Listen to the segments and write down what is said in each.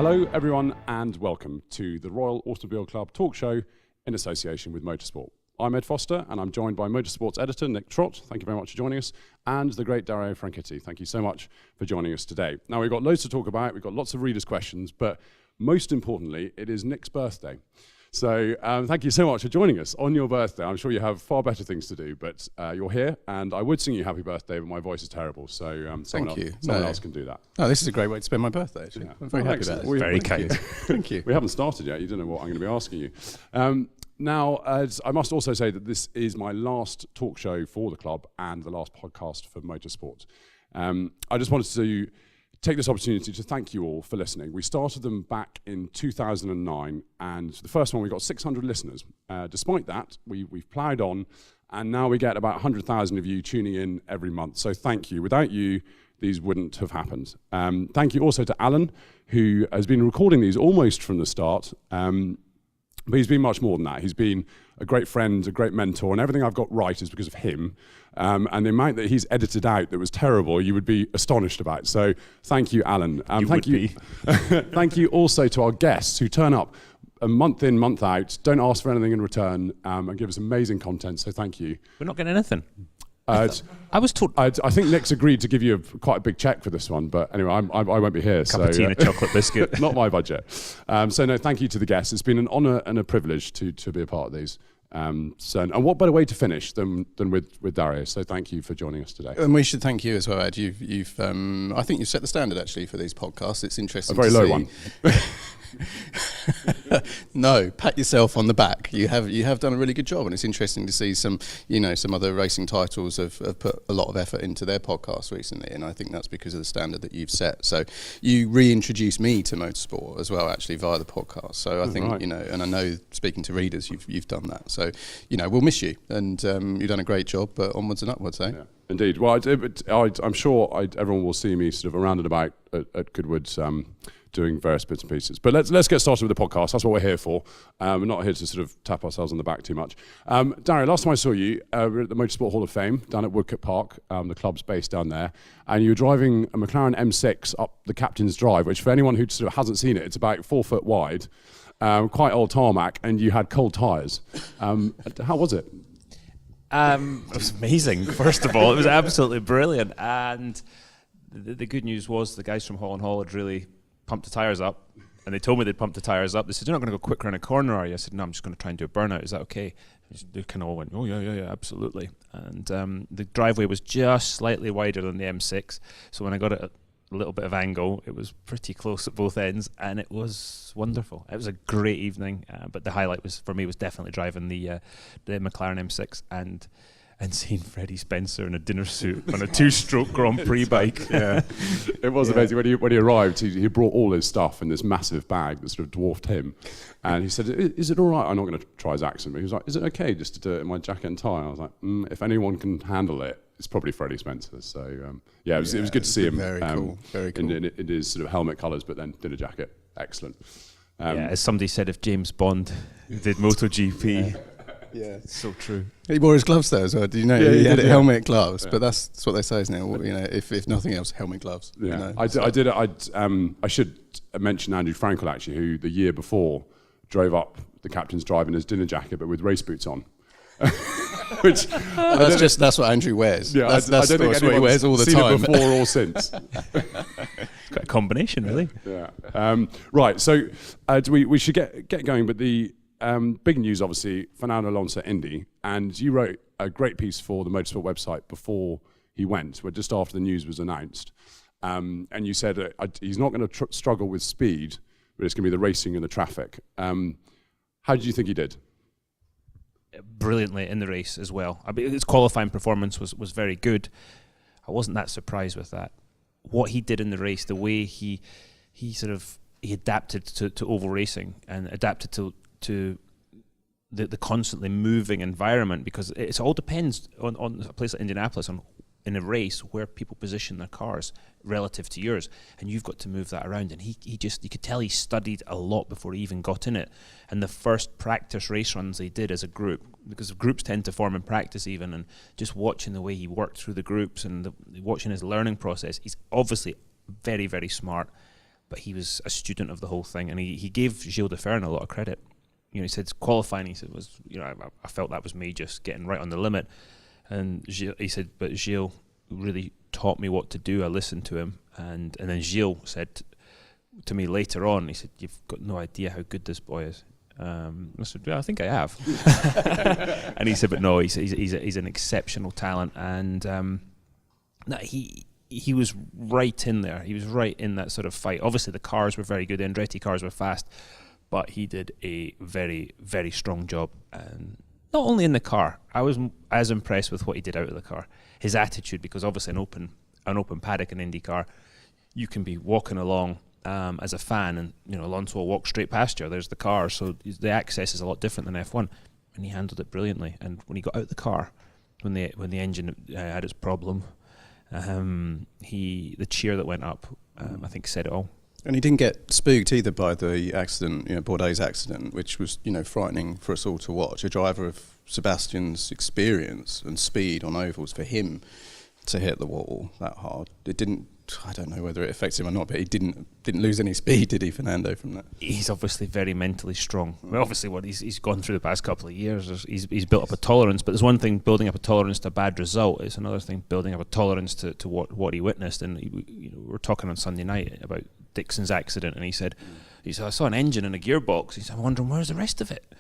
Hello everyone and welcome to the Royal Automobile Club talk show in association with Motorsport. I'm Ed Foster and I'm joined by Motorsport's editor Nick Trott, thank you very much for joining us, and the great Dario Franchitti. Thank you so much for joining us today. Now we've got loads to talk about, we've got lots of readers' questions, but most importantly it is Nick's birthday. So thank you so much for joining us on your birthday. I'm sure you have far better things to do, but you're here, and I would sing you happy birthday, but my voice is terrible, so someone else can do that. Oh, this is a great way to spend my birthday, actually. Yeah. I'm very happy about it. Very kind. Thank you. We haven't started yet. You don't know what I'm going to be asking you. Now, I must also say that this is my last talk show for the club and the last podcast for Motorsport. I just wanted to take this opportunity to thank you all for listening. We started them back in 2009, and the first one we got 600 listeners. Despite that, we've ploughed on, and now we get about 100,000 of you tuning in every month. So thank you. Without you, these wouldn't have happened. Thank you also to Alan, who has been recording these almost from the start. But he's been much more than that. He's been a great friend, a great mentor, and everything I've got right is because of him. And the amount that he's edited out that was terrible, you would be astonished about. So thank you, Alan. Thank you. Thank you also to our guests who turn up a month in, month out, don't ask for anything in return, and give us amazing content. So thank you. We're not getting anything. I was told. I think Nick's agreed to give you quite a big check for this one, but anyway, I won't be here. Cup of tea and a chocolate biscuit. Not my budget. So no, thank you to the guests. It's been an honour and a privilege to be a part of these. And what better way to finish than with Dario? So thank you for joining us today. And we should thank you as well, Ed. You've I think you've set the standard actually for these podcasts. It's interesting. A very low one. No, pat yourself on the back. You have done a really good job, and it's interesting to see some other racing titles have put a lot of effort into their podcasts recently, and I think that's because of the standard that you've set. So you reintroduced me to motorsport as well, actually via the podcast. So I think and I know speaking to readers, you've done that. So we'll miss you, and you've done a great job. But onwards and upwards, eh? Yeah. Indeed. Well, I'm sure everyone will see me sort of around and about at Goodwood. Doing various bits and pieces. But let's get started with the podcast. That's what we're here for. We're not here to sort of tap ourselves on the back too much. Dario, last time I saw you, we were at the Motorsport Hall of Fame down at Woodcote Park. The club's based down there. And you were driving a McLaren M6 up the Captain's Drive, which for anyone who sort of hasn't seen it, it's about 4 foot wide, quite old tarmac, and you had cold tyres. How was it? It was amazing, first of all. It was absolutely brilliant. And the good news was the guys from Hall & Hall had really pumped the tyres up, and they told me they'd pumped the tyres up. They said, "You're not going to go quicker in a corner, are you?" I said, "No, I'm just going to try and do a burnout. Is that okay?" They kind of all went, "Oh, yeah, absolutely." And the driveway was just slightly wider than the M6, so when I got it at a little bit of angle, it was pretty close at both ends, and it was wonderful. It was a great evening, but the highlight was definitely driving the McLaren M6 and seeing Freddie Spencer in a dinner suit on a 2-stroke Grand Prix bike. Yeah, it was amazing. When he arrived, he brought all his stuff in this massive bag that sort of dwarfed him. And he said, "Is it all right?" I'm not going to try his accent, but he was like, "Is it okay just to do it in my jacket and tie?" I was like, if anyone can handle it, it's probably Freddie Spencer. So it was good to see him. Very cool. Very cool. In his sort of helmet colours, but then dinner jacket. Excellent. As somebody said, if James Bond did MotoGP. Yeah, it's so true. He wore his gloves though as well. Did you know? Yeah, he had helmet gloves, but that's what they say, isn't it? If nothing else, helmet gloves. Yeah, I should mention Andrew Frankel actually, who the year before drove up the Captain's Drive in his dinner jacket, but with race boots on. Which that's what Andrew wears. Yeah, that's what he wears all the time. Seen it before or since. It's quite a combination, really. Yeah. Right. So we should get going, but the. Big news, obviously, Fernando Alonso at Indy, and you wrote a great piece for the Motorsport website before he went, just after the news was announced, and you said he's not going to struggle with speed, but it's going to be the racing and the traffic. How did you think he did? Brilliantly in the race as well. I mean, his qualifying performance was very good. I wasn't that surprised with that. What he did in the race, the way he adapted to oval racing and adapted to the constantly moving environment, because it all depends on a place like Indianapolis, in a race where people position their cars relative to yours, and you've got to move that around. And you could tell he studied a lot before he even got in it. And the first practice race runs they did as a group, because groups tend to form in practice even, and just watching the way he worked through the groups and watching his learning process, he's obviously very, very smart. but he was a student of the whole thing, and he gave Gilles de Ferran a lot of credit. He said qualifying, he said, was, I felt that was me just getting right on the limit. And he said, but Gilles really taught me what to do. I listened to him. And then Gilles said to me later on, he said, you've got no idea how good this boy is. I said, yeah, I think I have. And he said, but no, he's an exceptional talent. And he was right in there. He was right in that sort of fight. Obviously, the cars were very good. The Andretti cars were fast. But he did a very, very strong job. And not only in the car, I was as impressed with what he did out of the car. His attitude, because obviously an open paddock in IndyCar, you can be walking along as a fan, and Alonso will walk straight past you. There's the car, so the access is a lot different than F1. And he handled it brilliantly. And when he got out the car, when the engine had its problem, the cheer that went up, I think said it all. And he didn't get spooked either by the accident, Bourdais' accident, which was, frightening for us all to watch. A driver of Sebastian's experience and speed on ovals, for him to hit the wall that hard, it didn't. I don't know whether it affects him or not, but he didn't lose any speed, did he, Fernando, from that? He's obviously very mentally strong. Well, obviously, what he's gone through the past couple of years, he's built up a tolerance. But there's one thing building up a tolerance to a bad result. It's another thing building up a tolerance to what he witnessed. And we were talking on Sunday night about Dixon's accident, and he said, I saw an engine and a gearbox. He said, I'm wondering where's the rest of it.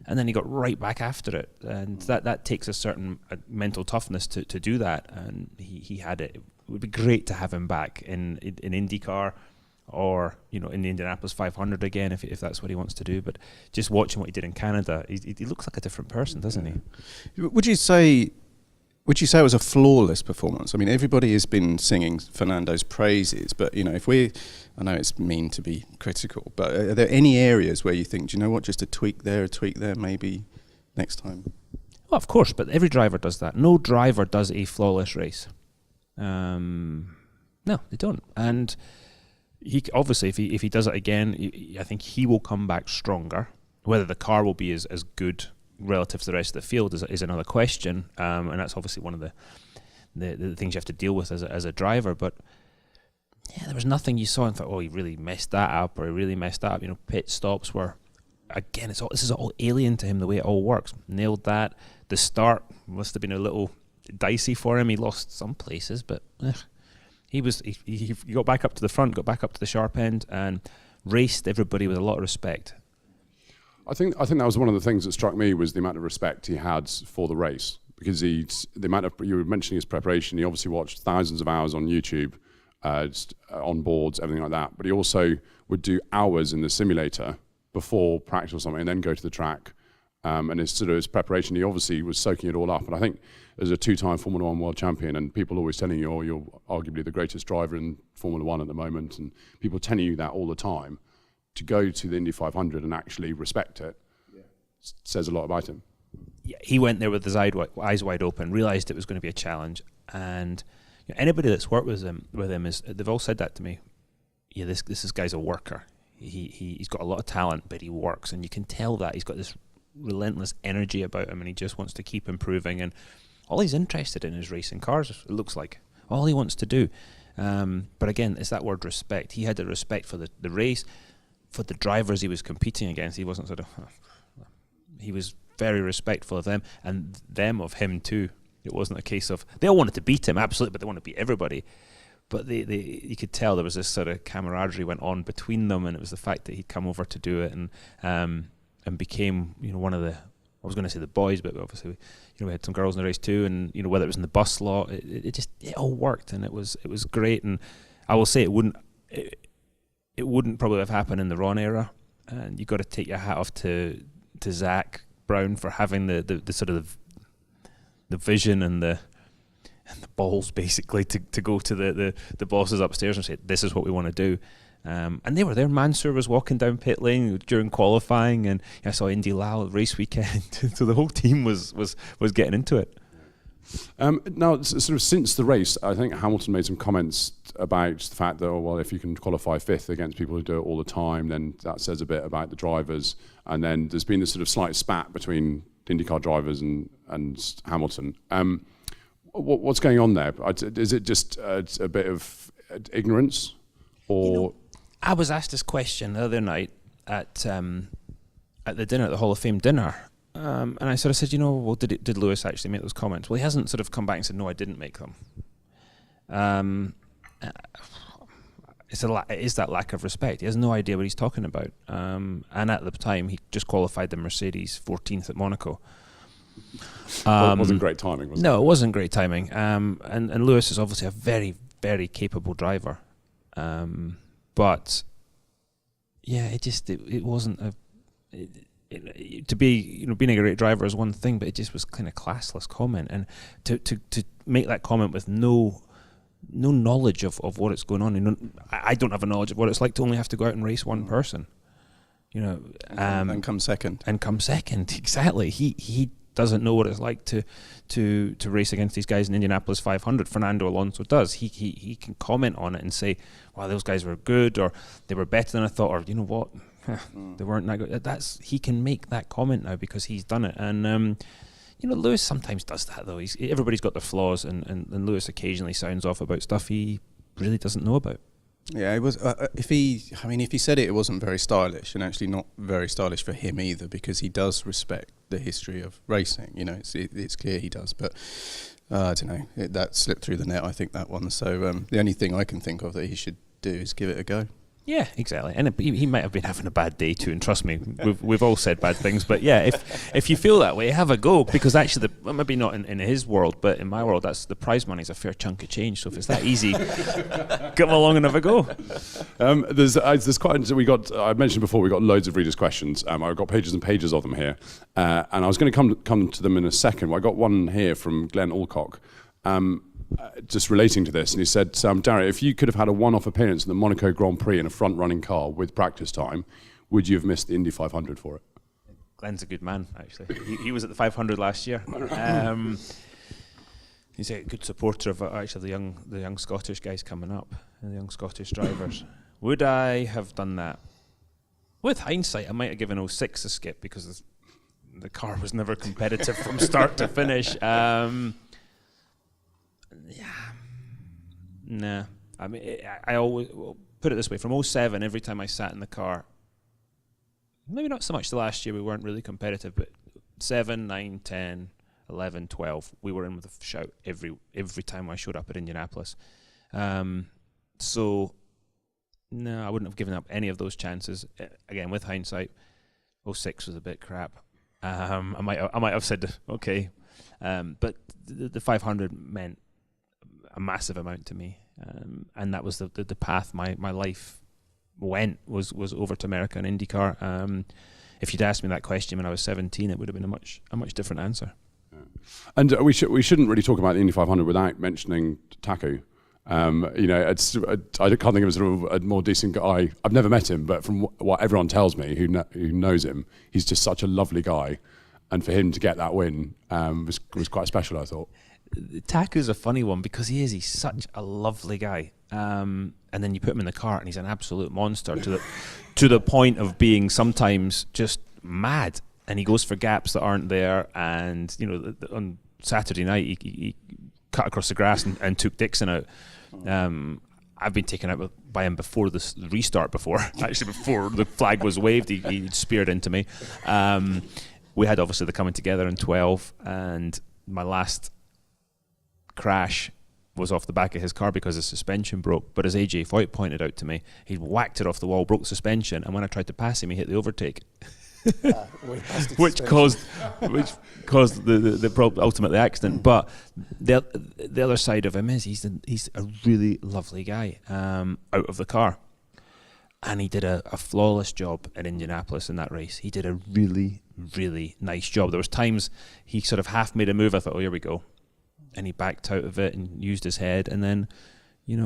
And then he got right back after it, and that takes a certain mental toughness to do that. And he had it. It would be great to have him back in IndyCar, or in the Indianapolis 500 again, if that's what he wants to do. But just watching what he did in Canada, he looks like a different person, doesn't he? Would you say it was a flawless performance? I mean, everybody has been singing Fernando's praises, but I know it's mean to be critical, but are there any areas where you think, do you know what, just a tweak there, maybe next time? Well, of course, but every driver does that. No driver does a flawless race. No, they don't. And he obviously, if he does it again, I think he will come back stronger. Whether the car will be as good relative to the rest of the field is another question, and that's obviously one of the things you have to deal with as a driver. But yeah, there was nothing you saw and thought, oh, he really messed that up, or he really messed that up. Pit stops were, again, this is all alien to him, the way it all works. Nailed that. The start must have been a little dicey for him. He lost some places, but he got back up to the front, got back up to the sharp end, and raced everybody with a lot of respect. I think that was one of the things that struck me, was the amount of respect he had for the race, because you were mentioning his preparation. He obviously watched thousands of hours on YouTube, on boards, everything like that. But he also would do hours in the simulator before practice or something, and then go to the track. And his preparation, he obviously was soaking it all up. And I think as a two-time Formula One world champion, and people always telling you, oh, you're arguably the greatest driver in Formula One at the moment, and people telling you that all the time, to go to the Indy 500 and actually respect it, says a lot about him. Yeah, he went there with his eyes wide open, realised it was going to be a challenge, and anybody that's worked with him they've all said that to me. Yeah, this guy's a worker. He's got a lot of talent, but he works, and you can tell that he's got this relentless energy about him, and he just wants to keep improving. And all he's interested in is racing cars. It looks like all he wants to do. But again, it's that word respect. He had the respect for the race, for the drivers he was competing against. He wasn't he was very respectful of them, and them of him too. It wasn't a case of they all wanted to beat him, absolutely, but they wanted to beat everybody. But you could tell there was this sort of camaraderie went on between them, and it was the fact that he'd come over to do it and became one of the, I was going to say the boys, but obviously we had some girls in the race too, and whether it was in the bus lot, it all worked, and it was great. And I will say it wouldn't probably have happened in the Ron era, and you got to take your hat off to Zach Brown for having the sort of the vision and the balls basically to go to the bosses upstairs and say, this is what we want to do. And they were there. Mansour was walking down pit lane during qualifying, and I saw Indy Lau race weekend. So the whole team was getting into it. Now, sort of since the race, I think Hamilton made some comments about the fact that, if you can qualify fifth against people who do it all the time, then that says a bit about the drivers. And then there's been this sort of slight spat between IndyCar drivers and Hamilton. What's going on there? Is it just a bit of ignorance, or? I was asked this question the other night at the dinner, at the Hall of Fame dinner, and I sort of said, well, did Lewis actually make those comments? Well, he hasn't sort of come back and said, no, I didn't make them. It is that lack of respect. He has no idea what he's talking about. And at the time, he just qualified the Mercedes 14th at Monaco. Well, it wasn't great timing, was it? No, it wasn't great timing. And Lewis is obviously a very, very capable driver. But yeah, it wasn't to be, being a great driver is one thing, but it just was kind of classless comment. And to make that comment with no knowledge of what it's going on. I don't have a knowledge of what it's like to only have to go out and race one person. And come second. And come second, exactly. He doesn't know what it's like to race against these guys in Indianapolis 500. Fernando Alonso does. He can comment on it and say, "Wow, those guys were good," or "They were better than I thought," or "You know what, they weren't that good." He can make that comment now because he's done it. And Lewis sometimes does that though. Everybody's got their flaws, and Lewis occasionally sounds off about stuff he really doesn't know about. Yeah, it was. If he said it wasn't very stylish, and actually not very stylish for him either, because he does respect the history of racing. It's clear he does, but I don't know. That slipped through the net, I think, that one. So the only thing I can think of that he should do is give it a go. Yeah, exactly. And he might have been having a bad day too. And trust me, we've all said bad things. But yeah, if you feel that way, have a go. Because actually, maybe not in his world, but in my world, that's the prize money is a fair chunk of change. So if it's that easy, come along and have a go. There's quite. I mentioned before we got loads of readers' questions. I've got pages and pages of them here, and I was going to come to them in a second. Well, I got one here from Glenn Alcock. Just relating to this, and he said, Dario, if you could have had a one-off appearance in the Monaco Grand Prix in a front-running car with practice time, would you have missed the Indy 500 for it? Glenn's a good man, actually. He was at the 500 last year. He's a good supporter of actually the young Scottish guys coming up, and the young Scottish drivers. Would I have done that? With hindsight, I might have given 06 a skip because the car was never competitive from start to finish. Nah. I mean, I always put it this way: from 07, every time I sat in the car, maybe not so much the last year, we weren't really competitive, but 7, 9, 10, 11, 12, we were in with a shout every time I showed up at Indianapolis. So, no, I wouldn't have given up any of those chances. Again, with hindsight, 06 was a bit crap. I might have said okay, but the 500 meant a massive amount to me, and that was the path my life went was over to America and IndyCar. If you'd asked me that question when I was 17, it would have been a much different answer. Yeah. And we shouldn't really talk about the Indy 500 without mentioning Taku. I can't think of sort of a more decent guy. I've never met him, but from what everyone tells me who knows him, he's just such a lovely guy, and for him to get that win was quite special, I thought. Taku's a funny one because he's such a lovely guy, and then you put him in the car and he's an absolute monster to the point of being sometimes just mad, and he goes for gaps that aren't there. And on Saturday night he cut across the grass and took Dixon out. I've been taken out by him before the restart. Before the flag was waved, he speared into me. We had obviously the coming together in 12, and my last crash was off the back of his car because his suspension broke. But as AJ Foyt pointed out to me, he whacked it off the wall, broke the suspension, and when I tried to pass him, he hit the overtake, which caused the problem, ultimately the accident. But the other side of him is he's a really lovely guy out of the car, and he did a flawless job at Indianapolis in that race. He did a really, really nice job. There was times he sort of half made a move. I thought, oh, here we go. And he backed out of it and used his head. And then,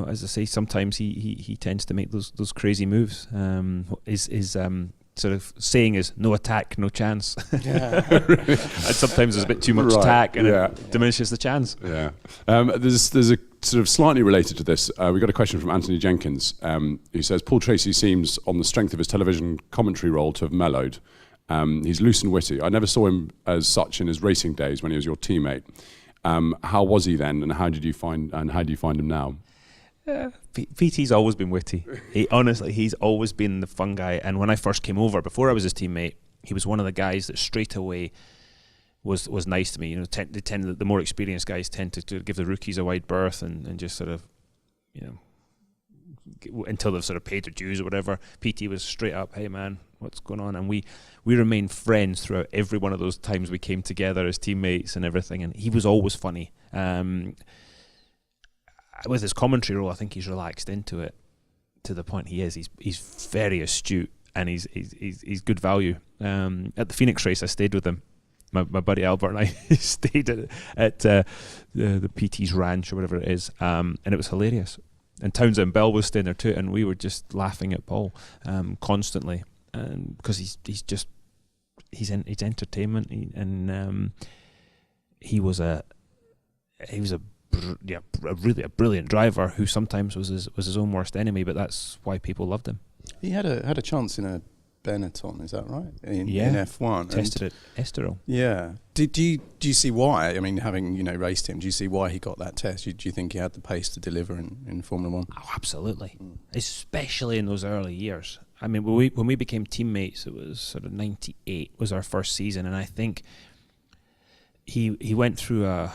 as I say, sometimes he tends to make those crazy moves. His sort of saying is no attack, no chance. Yeah. And sometimes there's a bit too much attack and it diminishes the chance. Yeah. There's a sort of slightly related to this. We got a question from Anthony Jenkins, who says, Paul Tracy seems, on the strength of his television commentary role, to have mellowed. He's loose and witty. I never saw him as such in his racing days when he was your teammate. How was he then, and how do you find him now? PT's always been witty. He's always been the fun guy. And when I first came over, before I was his teammate, he was one of the guys that straight away was nice to me. You know, the more experienced guys tend to give the rookies a wide berth and just sort of, you know, until they've sort of paid their dues or whatever. PT was straight up, hey man, what's going on? And we remained friends throughout every one of those times we came together as teammates and everything. And he was always funny. With his commentary role, I think he's relaxed into it to the point he is. He's very astute and he's good value. At the Phoenix race, I stayed with him. My buddy Albert and I stayed at the PT's ranch or whatever it is, and it was hilarious. And Townsend Bell was staying there too, and we were just laughing at Paul constantly, and because he's entertainment, he was a really brilliant driver who sometimes was his own worst enemy, but that's why people loved him. He had a chance in a Benetton, is that right? In F1. Tested at Estoril. Yeah. Do you see why? I mean, having raced him, do you see why he got that test? Do you think he had the pace to deliver in Formula One? Oh, absolutely. Especially in those early years. I mean, when we became teammates, it was sort of 98 was our first season, and I think he went through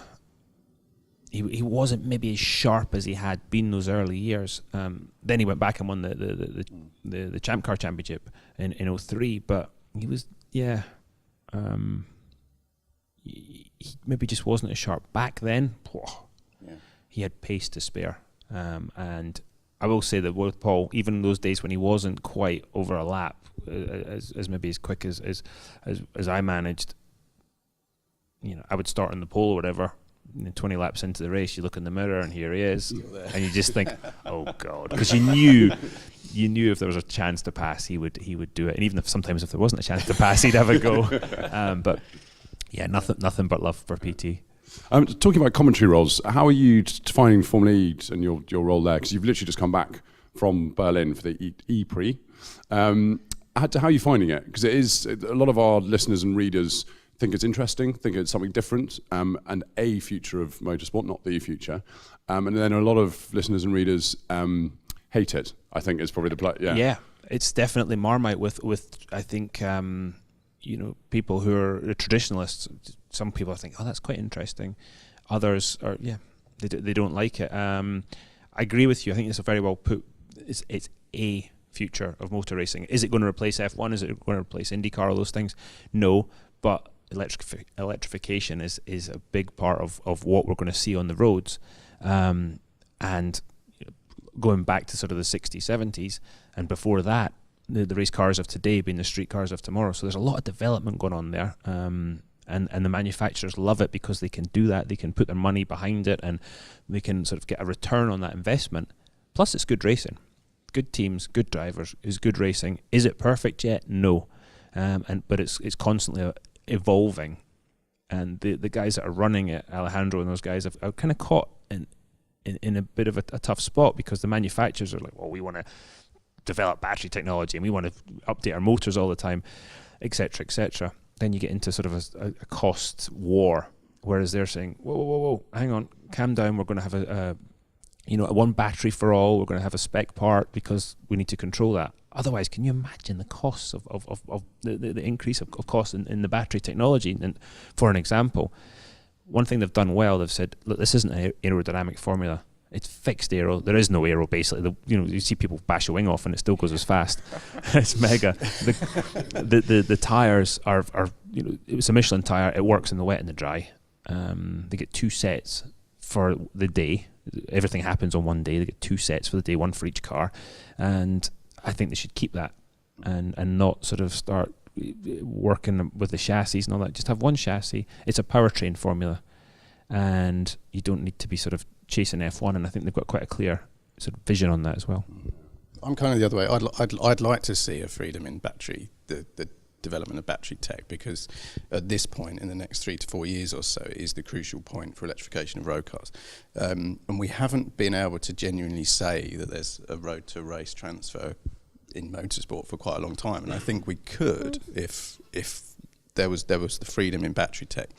he wasn't maybe as sharp as he had been those early years. Then he went back and won the Champ Car Championship in 03, but he was he maybe just wasn't as sharp back then. He had pace to spare, and I will say that with Paul, even in those days when he wasn't quite over a lap as maybe as quick as I managed, I would start on the pole or whatever. 20 laps into the race, you look in the mirror and here he is, and you just think, oh god, because you knew if there was a chance to pass, he would do it, and even if there wasn't a chance to pass, he'd have a go. But yeah, nothing but love for PT. Talking about commentary roles, how are you defining Formula E and your role there? Because you've literally just come back from Berlin for the E-Prix. How are you finding it? Because it is a lot of our listeners and readers think it's interesting, think it's something different, and a future of motorsport, not the future. And then a lot of listeners and readers hate it, I think is probably the play. Yeah, it's definitely Marmite with I think, people who are traditionalists. Some people think, oh, that's quite interesting. Others are, they don't like it. I agree with you. I think it's a very well put. It's a future of motor racing. Is it going to replace F1? Is it going to replace IndyCar? All those things? No, but electrification is a big part of what we're going to see on the roads, and going back to sort of the 60s, 70s, and before that, the race cars of today being the street cars of tomorrow. So there's a lot of development going on there, and the manufacturers love it because they can do that. They can put their money behind it, and they can sort of get a return on that investment. Plus, it's good racing, good teams, good drivers. Is good racing. Is it perfect yet? No, but it's constantly evolving, and the guys that are running it, Alejandro and those guys, are kind of caught in a bit of a tough spot, because the manufacturers are like, well, we want to develop battery technology and we want to update our motors all the time, etc., etc. Then you get into sort of a cost war, whereas they're saying, whoa, hang on, calm down, we're going to have a one battery for all, we're going to have a spec part because we need to control that. Otherwise, can you imagine the costs of the increase of cost in the battery technology? And for an example, one thing they've done well, they've said, look, this isn't an aerodynamic formula. It's fixed aero. There is no aero, basically. You see people bash a wing off and it still goes as fast. It's mega. The tires are it was a Michelin tire. It works in the wet and the dry. They get 2 sets for the day. Everything happens on one day. They get 2 sets for the day, one for each car, and I think they should keep that and not sort of start working with the chassis and all that. Just have one chassis. It's a powertrain formula, and you don't need to be sort of chasing F1. And I think they've got quite a clear sort of vision on that as well. I'm kind of the other way. I'd like to see a freedom in battery, the development of battery tech, because at this point in the next 3 to 4 years or so is the crucial point for electrification of road cars, and we haven't been able to genuinely say that there's a road to race transfer in motorsport for quite a long time, and I think we could if there was the freedom in battery tech.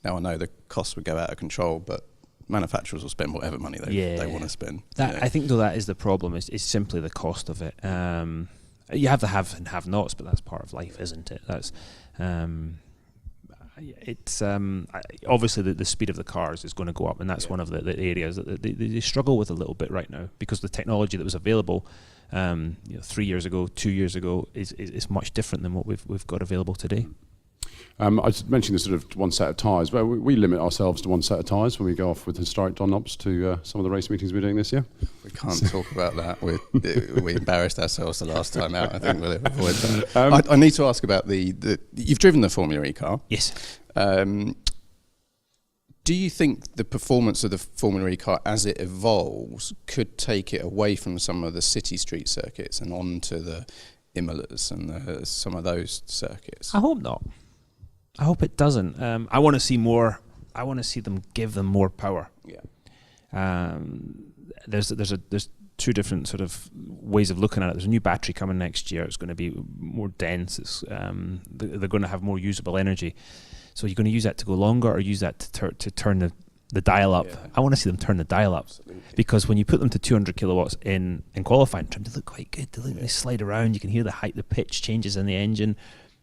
Now I know the costs would go out of control, but manufacturers will spend whatever money they want to spend. I think though that is the problem. Is simply the cost of it. You have the have and have nots, but that's part of life, isn't it? That's it's obviously the speed of the cars is going to go up, and that's one of the areas that they struggle with a little bit right now, because the technology that was available 3 years ago, 2 years ago is much different than what we've got available today. I was mentioning the sort of one set of tyres. Well, we limit ourselves to one set of tyres when we go off with historic Dunlops to some of the race meetings we're doing this year. We can't talk about that. We embarrassed ourselves the last time out. I think we'll avoid that. I need to ask about you've driven the Formula E car. Yes. Do you think the performance of the Formula E car as it evolves could take it away from some of the city street circuits and onto the Imolas and some of those circuits? I hope not. I hope it doesn't. I want to see more. I want to see them give them more power. Yeah. There's two different sort of ways of looking at it. There's a new battery coming next year. It's going to be more dense. It's, they're going to have more usable energy. So you're going to use that to go longer, or use that to turn the dial up. Yeah. I want to see them turn the dial up. Absolutely. Because when you put them to 200 kilowatts in qualifying time, they look quite good. They slide around. You can hear the pitch changes in the engine.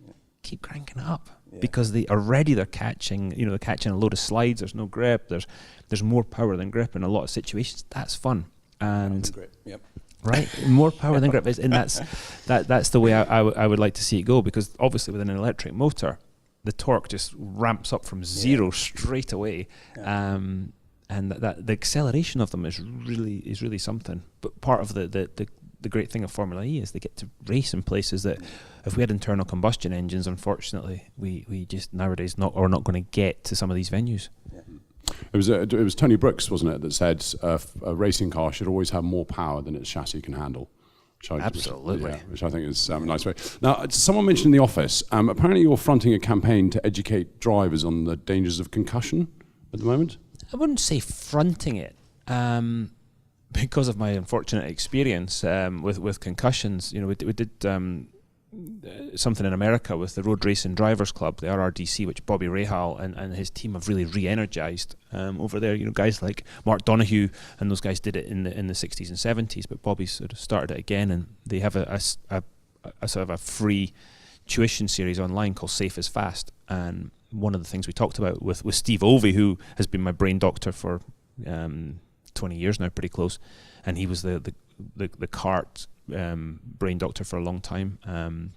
Yeah. Keep cranking it up. Yeah. Because they're catching a load of slides. There's no grip. There's more power than grip in a lot of situations. That's fun. And grip. Yep. Right, more power than grip, and that's the way I would like to see it go. Because obviously with an electric motor, the torque just ramps up from zero straight away, and that the acceleration of them is really something. But part of the great thing of Formula E is they get to race in places that, if we had internal combustion engines, unfortunately, we just nowadays are not going to get to some of these venues. Yeah. It was Tony Brooks, wasn't it, that said a racing car should always have more power than its chassis can handle. Absolutely. Which I think is nice way. Now, someone mentioned in the office, apparently you're fronting a campaign to educate drivers on the dangers of concussion at the moment. I wouldn't say fronting it, because of my unfortunate experience with concussions. We did something in America with the Road Racing Drivers Club, the RRDC, which Bobby Rahal and his team have really re-energized over there. Guys like Mark Donoghue and those guys did it in the 60s and 70s, but Bobby sort of started it again, and they have a sort of a free tuition series online called Safe is Fast. And one of the things we talked about with Steve Ovey, who has been my brain doctor for 20 years now, pretty close, and he was the CART brain doctor for a long time.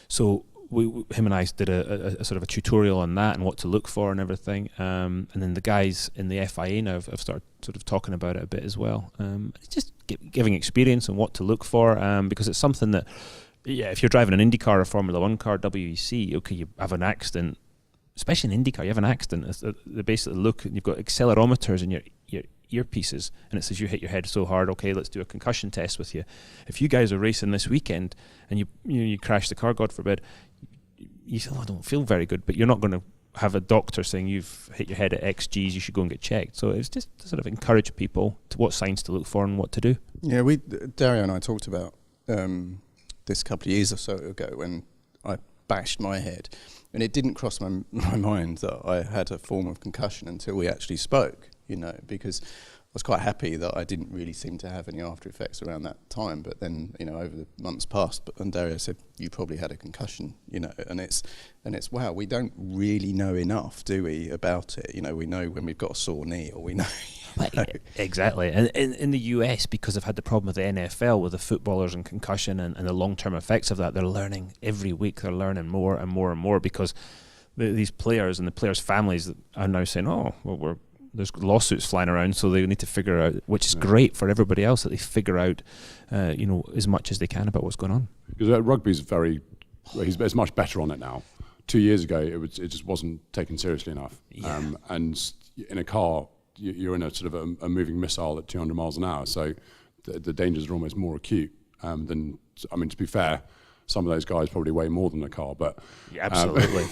So him and I did a sort of a tutorial on that and what to look for and everything. And then the guys in the FIA now have started sort of talking about it a bit as well. It's just giving experience on what to look for, because it's something that, if you're driving an Indy car or Formula 1 car, WEC, okay, you have an accident, especially in IndyCar, you have an accident. They basically look, and you've got accelerometers in your earpieces, and it says you hit your head so hard, okay, let's do a concussion test with you. If you guys are racing this weekend and you crash the car, God forbid, you say, I don't feel very good, but you're not going to have a doctor saying you've hit your head at X G's, you should go and get checked. So it's just to sort of encourage people to what signs to look for and what to do. Yeah, Dario and I talked about this a couple of years or so ago when I bashed my head, and it didn't cross my mind that I had a form of concussion until we actually spoke, because I was quite happy that I didn't really seem to have any after effects around that time. But then, over the months passed, and Dario said, you probably had a concussion, and it's wow, we don't really know enough, do we, about it? We know when we've got a sore knee, or we know. Exactly. And in the US, because they've had the problem with the NFL, with the footballers and concussion and the long-term effects of that, they're learning every week. They're learning more and more and more, because these players and the players' families are now saying, there's lawsuits flying around, so they need to figure out, which is great for everybody else, that they figure out, as much as they can about what's going on. Because rugby's it's much better on it now. 2 years ago, it just wasn't taken seriously enough. Yeah. And in a car, you're in a sort of a moving missile at 200 miles an hour, so the dangers are almost more acute than. I mean, to be fair, some of those guys probably weigh more than a car, but absolutely.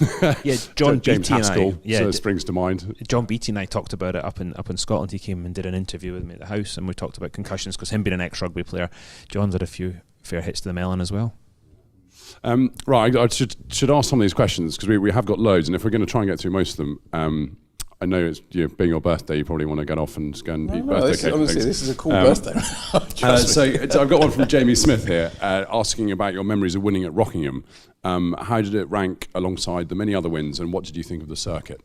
John James Haskell springs to mind. John Beattie and I talked about it up in Scotland. He came and did an interview with me at the house, and we talked about concussions, because him being an ex-rugby player, John's had a few fair hits to the melon as well. Right, I should ask some of these questions, because we have got loads, and if we're going to try and get through most of them, I know it's being your birthday, you probably want to get off and go and eat birthday cake. Honestly, this is a cool birthday. So I've got one from Jamie Smith here, asking about your memories of winning at Rockingham. How did it rank alongside the many other wins, and what did you think of the circuit?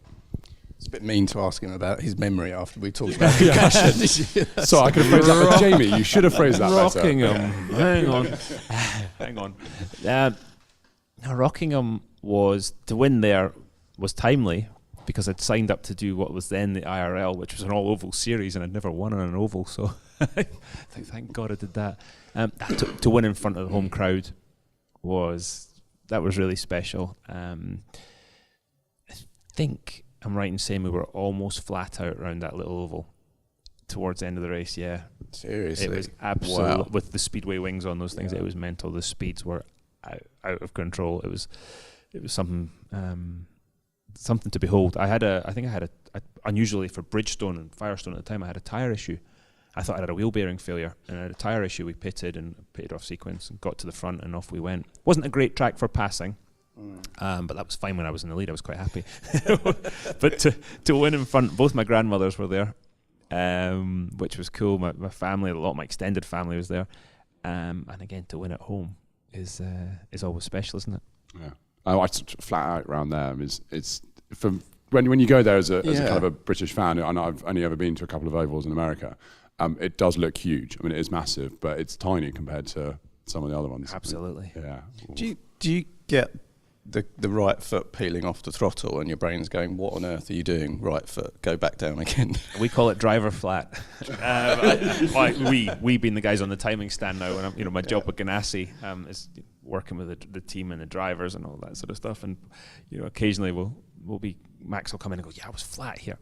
It's a bit mean to ask him about his mememory after we talked about concussion. So I could have phrased that, but Jamie, you should have phrased that Rockingham. Hang on. Hang on. Rockingham to win there was timely, because I'd signed up to do what was then the IRL, which was an all-oval series, and I'd never won on an oval, so thank God I did that. To win in front of the home crowd was really special. I think I'm right in saying we were almost flat out around that little oval towards the end of the race. Yeah, seriously, it was absolute with the speedway wings on those things. It was mental. The speeds were out of control. It was something to behold. I think I had a unusually for Bridgestone and Firestone at the time, I had a tyre issue. I thought I had a wheel bearing failure, and I had a tyre issue. We pitted off sequence and got to the front, and off we went. Wasn't a great track for passing, but that was fine when I was in the lead. I was quite happy. But to win in front, both my grandmothers were there, which was cool. My family, a lot of my extended family was there, and again to win at home is always special, isn't it? Yeah. I flat out around there. It's from when you go there as a kind of a British fan, and I've only ever been to a couple of ovals in America. It does look huge. I mean, it is massive, but it's tiny compared to some of the other ones. Absolutely. Yeah. Do you get the right foot peeling off the throttle, and your brain's going, "What on earth are you doing? Right foot, go back down again." We call it driver flat. We being the guys on the timing stand now. When my job with Ganassi is working with the team and the drivers and all that sort of stuff. And occasionally Max will come in and go, "Yeah, I was flat here."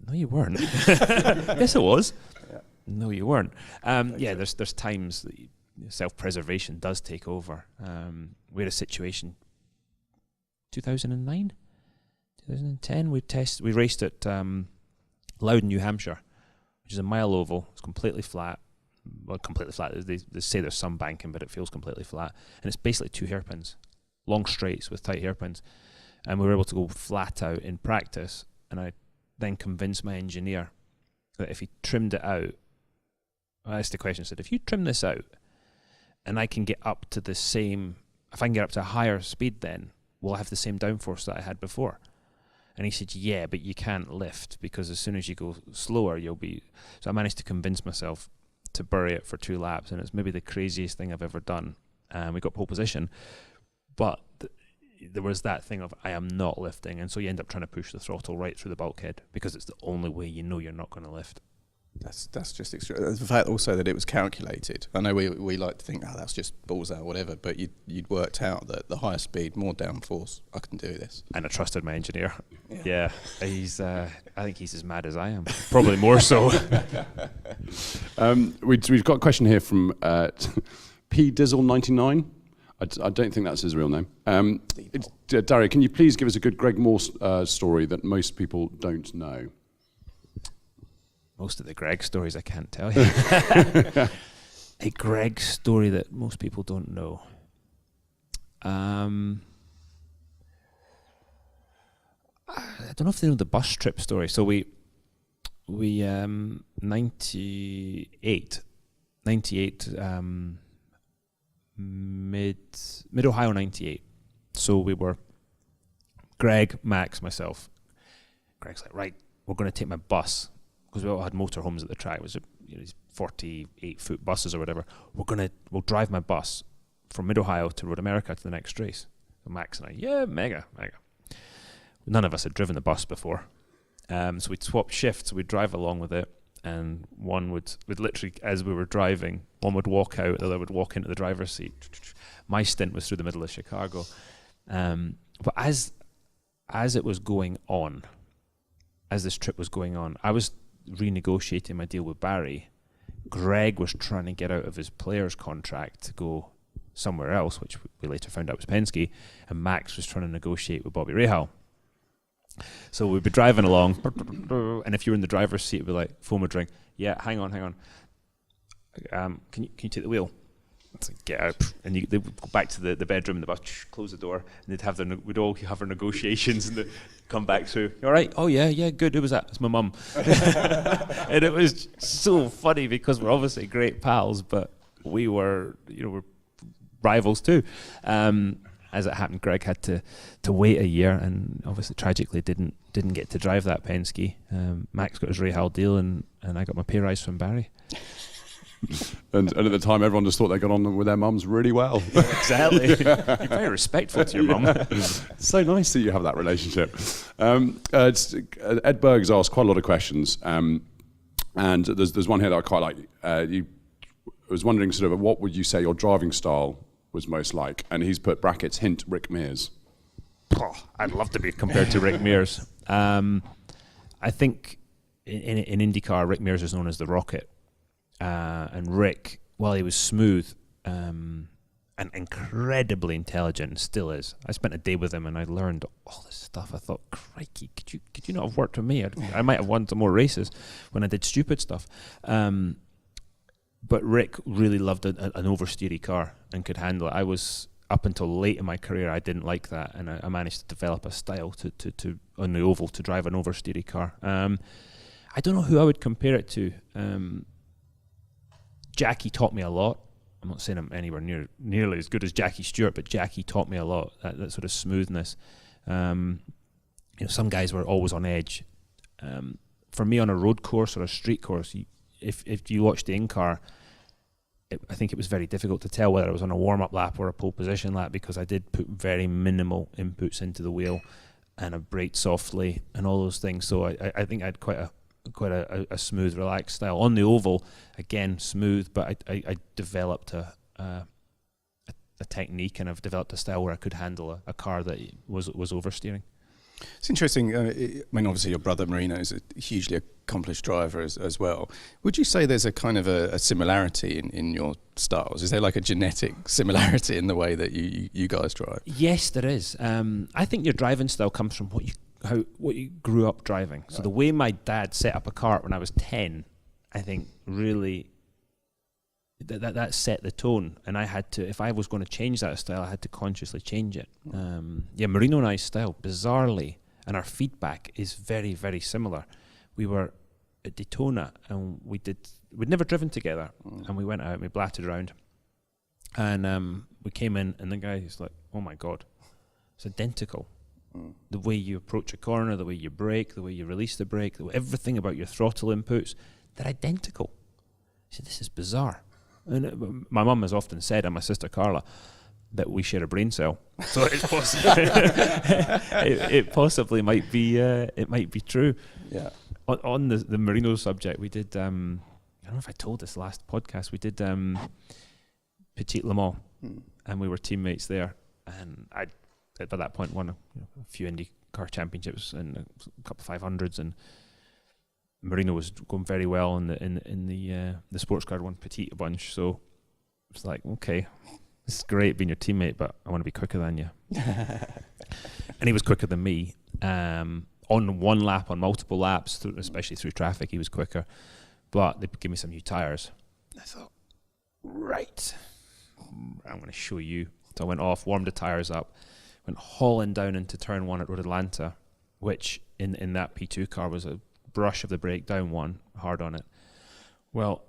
No, you weren't. Yes, it was. Yeah. No, you weren't. There's times that self-preservation does take over. We had a situation 2009, 2010. We raced at Loudon, New Hampshire, which is a mile oval. It's completely flat. Well, completely flat. They say there's some banking, but it feels completely flat. And it's basically 2 hairpins, long straights with tight hairpins. And we were able to go flat out in practice. And I then convinced my engineer that if he trimmed it out, I asked the question, I said, if you trim this out and I can get up to the same, if I can get up to a higher speed, then will I have the same downforce that I had before? And he said, yeah, but you can't lift, because as soon as you go slower, you'll be... So I managed to convince myself to bury it for 2 laps, and it's maybe the craziest thing I've ever done. We got pole position, but there was that thing of I am not lifting, and so you end up trying to push the throttle right through the bulkhead, because it's the only way you're not going to lift. That's just extreme. The fact also that it was calculated. I know we like to think, that's just balls out, whatever, but you'd worked out that the higher speed, more downforce, I can do this. And I trusted my engineer. Yeah, he's. I think he's as mad as I am, probably more so. We've got a question here from P Dizzle 99. I don't think that's his real name. Dario, can you please give us a good Greg Moore story that most people don't know? Most of the Greg stories I can't tell you. A Greg story that most people don't know. I don't know if they know the bus trip story. So we 98, mid Ohio 98. So we were Greg, Max, myself. Greg's like, right, we're going to take my bus, because we all had motorhomes at the track. It was these 48-foot buses or whatever. We'll drive my bus from Mid Ohio to Road America to the next race. So Max and I, yeah, mega. None of us had driven the bus before, so we'd swap shifts. We'd drive along with it, and one would literally, as we were driving, one would walk out, the other would walk into the driver's seat. My stint was through the middle of Chicago, but as it was going on, as this trip was going on, I was renegotiating my deal with Barry. Greg was trying to get out of his player's contract to go somewhere else, which we later found out was Penske, and Max was trying to negotiate with Bobby Rahal. So we'd be driving along, and if you were in the driver's seat, it'd be like, phone would ring. Yeah, hang on. Can you take the wheel? It's like, get out. And they would go back to the bedroom in the bus, close the door, and we'd all have our negotiations, and they'd come back through. You all right? Oh, yeah, good. Who was that? It's my mum. And it was so funny because we're obviously great pals, but we were, we're rivals too. As it happened, Greg had to wait a year, and obviously tragically didn't get to drive that Penske. Max got his Rahal deal, and I got my pay rise from Barry. And at the time, everyone just thought they got on with their mums really well. Exactly. You're very respectful to your mum. It's so nice that you have that relationship. Ed Berg's asked quite a lot of questions, and there's one here that I quite like. I was wondering sort of what would you say your driving style was most like? And he's put brackets, hint, Rick Mears. Oh, I'd love to be compared to Rick Mears. I think in IndyCar, Rick Mears is known as the Rocket. And Rick, while he was smooth and incredibly intelligent, and still is. I spent a day with him and I learned all this stuff. I thought, crikey, could you not have worked with me? I might have won some more races when I did stupid stuff. But Rick really loved an oversteery car and could handle it. I was, up until late in my career, I didn't like that, and I managed to develop a style to on the oval to drive an oversteery car. I don't know who I would compare it to. Jackie taught me a lot. I'm not saying I'm anywhere nearly as good as Jackie Stewart, but Jackie taught me a lot. That sort of smoothness. Some guys were always on edge. For me, on a road course or a street course, if you watch the in-car, I think it was very difficult to tell whether I was on a warm-up lap or a pole position lap, because I did put very minimal inputs into the wheel, and I braked softly and all those things. So I think I had quite a smooth, relaxed style. On the oval, again, smooth, but I developed a technique, and I've developed a style where I could handle a car that was oversteering. It's interesting. I mean, obviously, your brother Marino is a hugely accomplished driver as well. Would you say there's a kind of a similarity in your styles? Is there like a genetic similarity in the way that you guys drive? Yes, there is. I think your driving style comes from what you grew up driving. So the way my dad set up a car when I was 10, I think really that set the tone, and I had to, if I was going to change that style, I had to consciously change it. Marino and I's style, bizarrely, and our feedback is very, very similar. We were at Daytona, and we'd never driven together, and we went out and we blatted around, and we came in, and the guy's like, "Oh my God, it's identical." The way you approach a corner, the way you brake, the way you release the brake, everything about your throttle inputs, they're identical. He said, "This is bizarre." And my mum has often said, and my sister Carla, that we share a brain cell. So it's it possibly might be true. Yeah. On the Marino subject, we did. I don't know if I told this last podcast. We did Petit Le Mans, and we were teammates there. And I, by that point, won a few Indy car championships and a couple of 500s, and Marino was going very well in the sports car, won Petit a bunch. So it's like, okay, this is great being your teammate, but I want to be quicker than you. And he was quicker than me. On one lap, on multiple laps, especially through traffic, he was quicker. But they gave me some new tyres. I thought, right, I'm going to show you. So I went off, warmed the tyres up, went hauling down into turn 1 at Road Atlanta, which in that P2 car was a brush of the brake down one, hard on it. Well,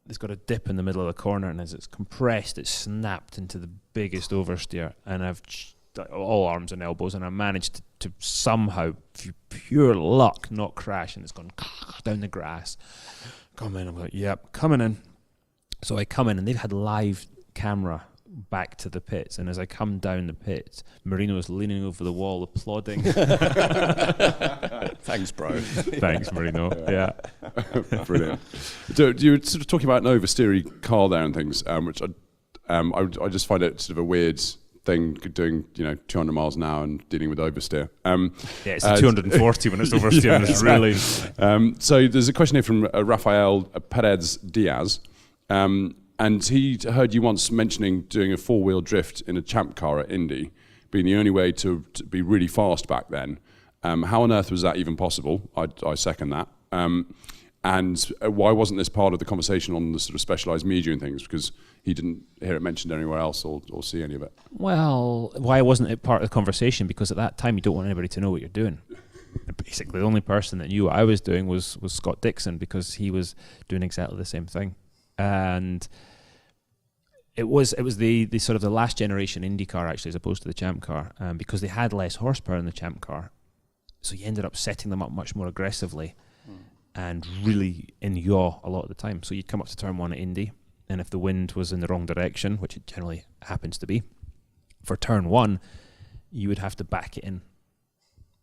it's got a dip in the middle of the corner, and as it's compressed, it snapped into the biggest oversteer, and I've all arms and elbows, and I managed to somehow, through pure luck, not crash, and it's gone down the grass. Come in, I'm like, yep, coming in. So I come in, and they've had live camera back to the pits, and as I come down the pits, Marino is leaning over the wall applauding. Thanks, bro. Thanks, Marino. Yeah. Brilliant. So you were sort of talking about an oversteery car there and things, which I just find it sort of a weird thing, doing 200 miles an hour and dealing with oversteer. Yeah, it's 240 when it's oversteering. Yeah, it's really. So there's a question here from Rafael Perez Diaz. And he heard you once mentioning doing a 4-wheel drift in a champ car at Indy, being the only way to be really fast back then. How on earth was that even possible? I second that. And why wasn't this part of the conversation on the sort of specialised media and things? Because he didn't hear it mentioned anywhere else or see any of it. Well, why wasn't it part of the conversation? Because at that time you don't want anybody to know what you're doing. Basically, the only person that knew what I was doing was Scott Dixon, because he was doing exactly the same thing. And it was the sort of the last generation Indy car, actually, as opposed to the Champ car, because they had less horsepower in the Champ car. So you ended up setting them up much more aggressively and really in yaw a lot of the time. So you'd come up to turn one at Indy, and if the wind was in the wrong direction, which it generally happens to be, for turn one, you would have to back it in.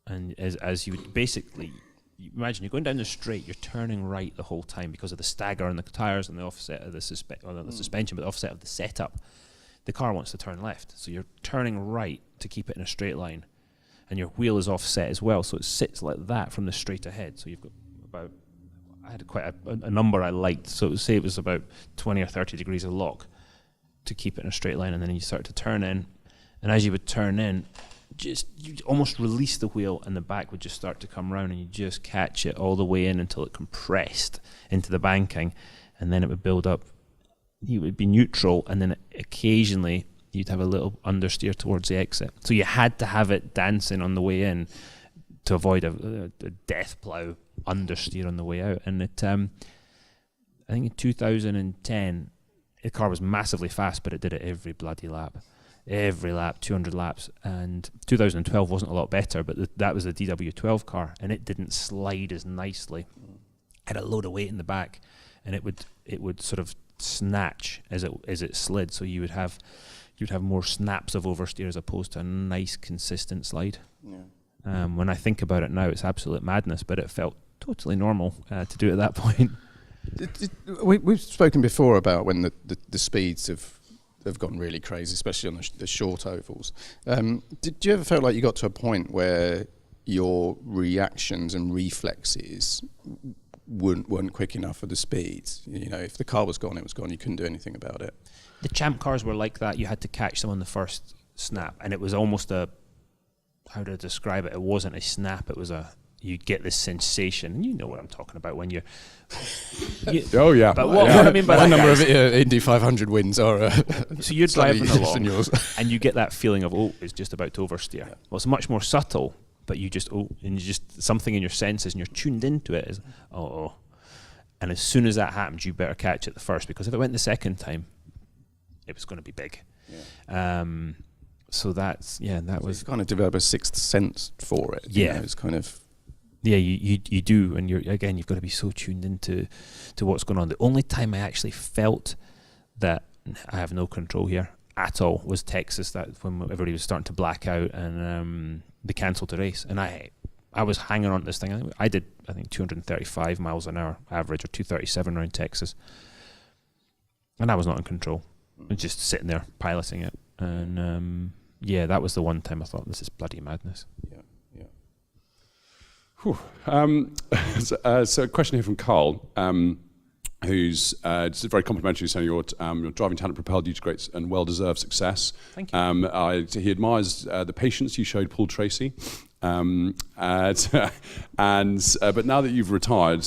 And as you would basically, you imagine you're going down the straight, you're turning right the whole time because of the stagger on the tyres and the offset of the suspension, but the offset of the setup. The car wants to turn left, so you're turning right to keep it in a straight line. And your wheel is offset as well, so it sits like that from the straight ahead. So you've got about, I had quite a number I liked, so say it was about 20 or 30 degrees of lock to keep it in a straight line, and then you start to turn in, and as you would turn in, you almost release the wheel and the back would just start to come round, and you just catch it all the way in until it compressed into the banking, and then it would build up. You would be neutral, and then occasionally you'd have a little understeer towards the exit. So you had to have it dancing on the way in to avoid a death plough understeer on the way out. And it, I think in 2010, the car was massively fast, but it did it every bloody lap. Every lap, 200 laps. And 2012 wasn't a lot better, but that was the DW12 car, and it didn't slide as nicely. It had a load of weight in the back, and it would sort of snatch as it slid. So you'd have more snaps of oversteer as opposed to a nice consistent slide. Yeah. When I think about it now, it's absolute madness, but it felt totally normal to do it at that point. We've spoken before about when the speeds have gone really crazy, especially on the short ovals. Did you ever feel like you got to a point where your reactions and reflexes weren't quick enough for the speeds? You know, if the car was gone, it was gone. You couldn't do anything about it. The Champ cars were like that. You had to catch them on the first snap, and it was almost how to describe it? It wasn't a snap. It was you'd get this sensation, and you know what I'm talking about when oh yeah. But what I mean by that, number of Indy 500 wins are so you're driving along, and you get that feeling of it's just about to oversteer. Yeah. Well, it's much more subtle, but you just and you just something in your senses, and you're tuned into it. Is and as soon as that happens, you better catch it the first, because if it went the second time, it was going to be big. Yeah. So that was kind of develop a sixth sense for it. Yeah, it's kind of. Yeah, you do, and you've got to be so tuned into what's going on. The only time I actually felt that I have no control here at all was Texas. That when everybody was starting to black out and they cancelled the race, and I was hanging on to this thing. I did 235 miles an hour average, or 237 around Texas, and I was not in control. I was just sitting there piloting it, and that was the one time I thought, this is bloody madness. Yeah. So a question here from Carl, who's just very complimentary, saying your driving talent propelled you to great and well-deserved success. Thank you. He admires the patience you showed Paul Tracy. But now that you've retired,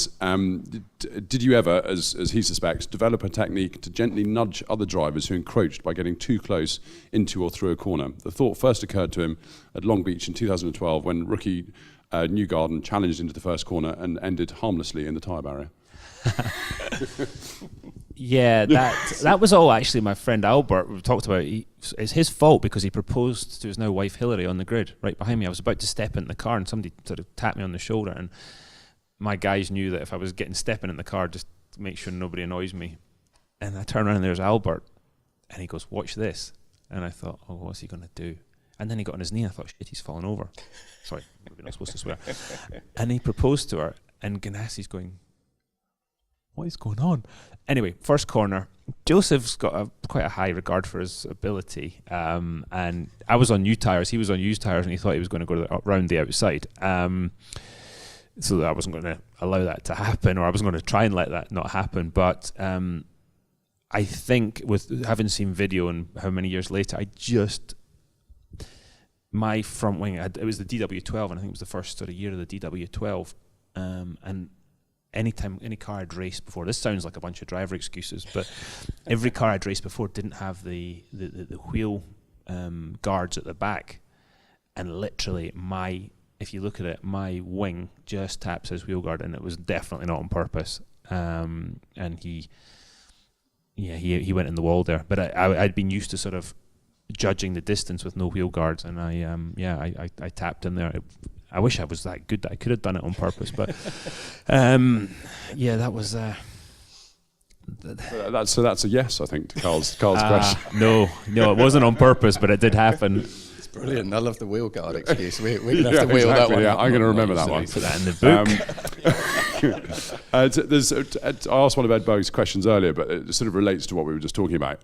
did you ever, as he suspects, develop a technique to gently nudge other drivers who encroached by getting too close into or through a corner? The thought first occurred to him at Long Beach in 2012 when rookie Newgarden challenged into the first corner and ended harmlessly in the tyre barrier. Yeah, that was all actually my friend Albert we talked about. It's his fault because he proposed to his now wife Hillary on the grid right behind me. I was about to step in the car and somebody sort of tapped me on the shoulder, and my guys knew that if I was stepping in the car, just to make sure nobody annoys me. And I turn around and there's Albert, and he goes, "Watch this." And I thought, "Oh, what's he going to do?" And then he got on his knee. I thought, "Shit, he's fallen over." Sorry, we're not supposed to swear. And he proposed to her, and Ganassi's going, "What is going on?" Anyway, first corner. Joseph's got quite a high regard for his ability, and I was on new tyres. He was on used tyres, and he thought he was going to go around the outside. So I wasn't going to allow that to happen, or I wasn't going to try and let that not happen. But I think with having seen video and how many years later, my front wing, it was the DW12, and I think it was the first sort of year of the DW12, and any car I'd raced before, this sounds like a bunch of driver excuses, but every car I'd raced before didn't have the wheel guards at the back, and literally if you look at it, my wing just taps his wheel guard, and it was definitely not on purpose. And he went in the wall there. But I'd been used to sort of judging the distance with no wheel guards, and I tapped in there. I wish I was that good that I could have done it on purpose, but that was. So that's a yes, I think, to Carl's question. No, it wasn't on purpose, but it did happen. Brilliant. I love the wheel guard excuse. We're going to have to wheel that one. Yeah, I'm going to remember that one. Put that in I the book. asked one of Ed Bo's questions earlier, but it sort of relates to what we were just talking about.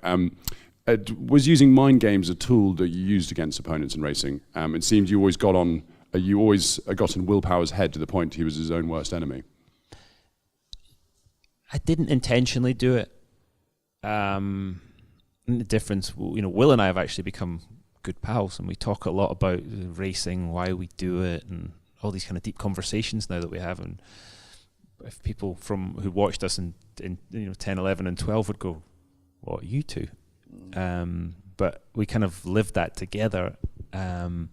Was using mind games a tool that you used against opponents in racing? It seemed you always got in Will Power's head to the point he was his own worst enemy. I didn't intentionally do it. The difference, Will and I have actually become good pals, and we talk a lot about racing, why we do it, and all these kind of deep conversations now that we have. And if people who watched us in 10, 11 and 12 would go, what, you two? But we kind of lived that together, and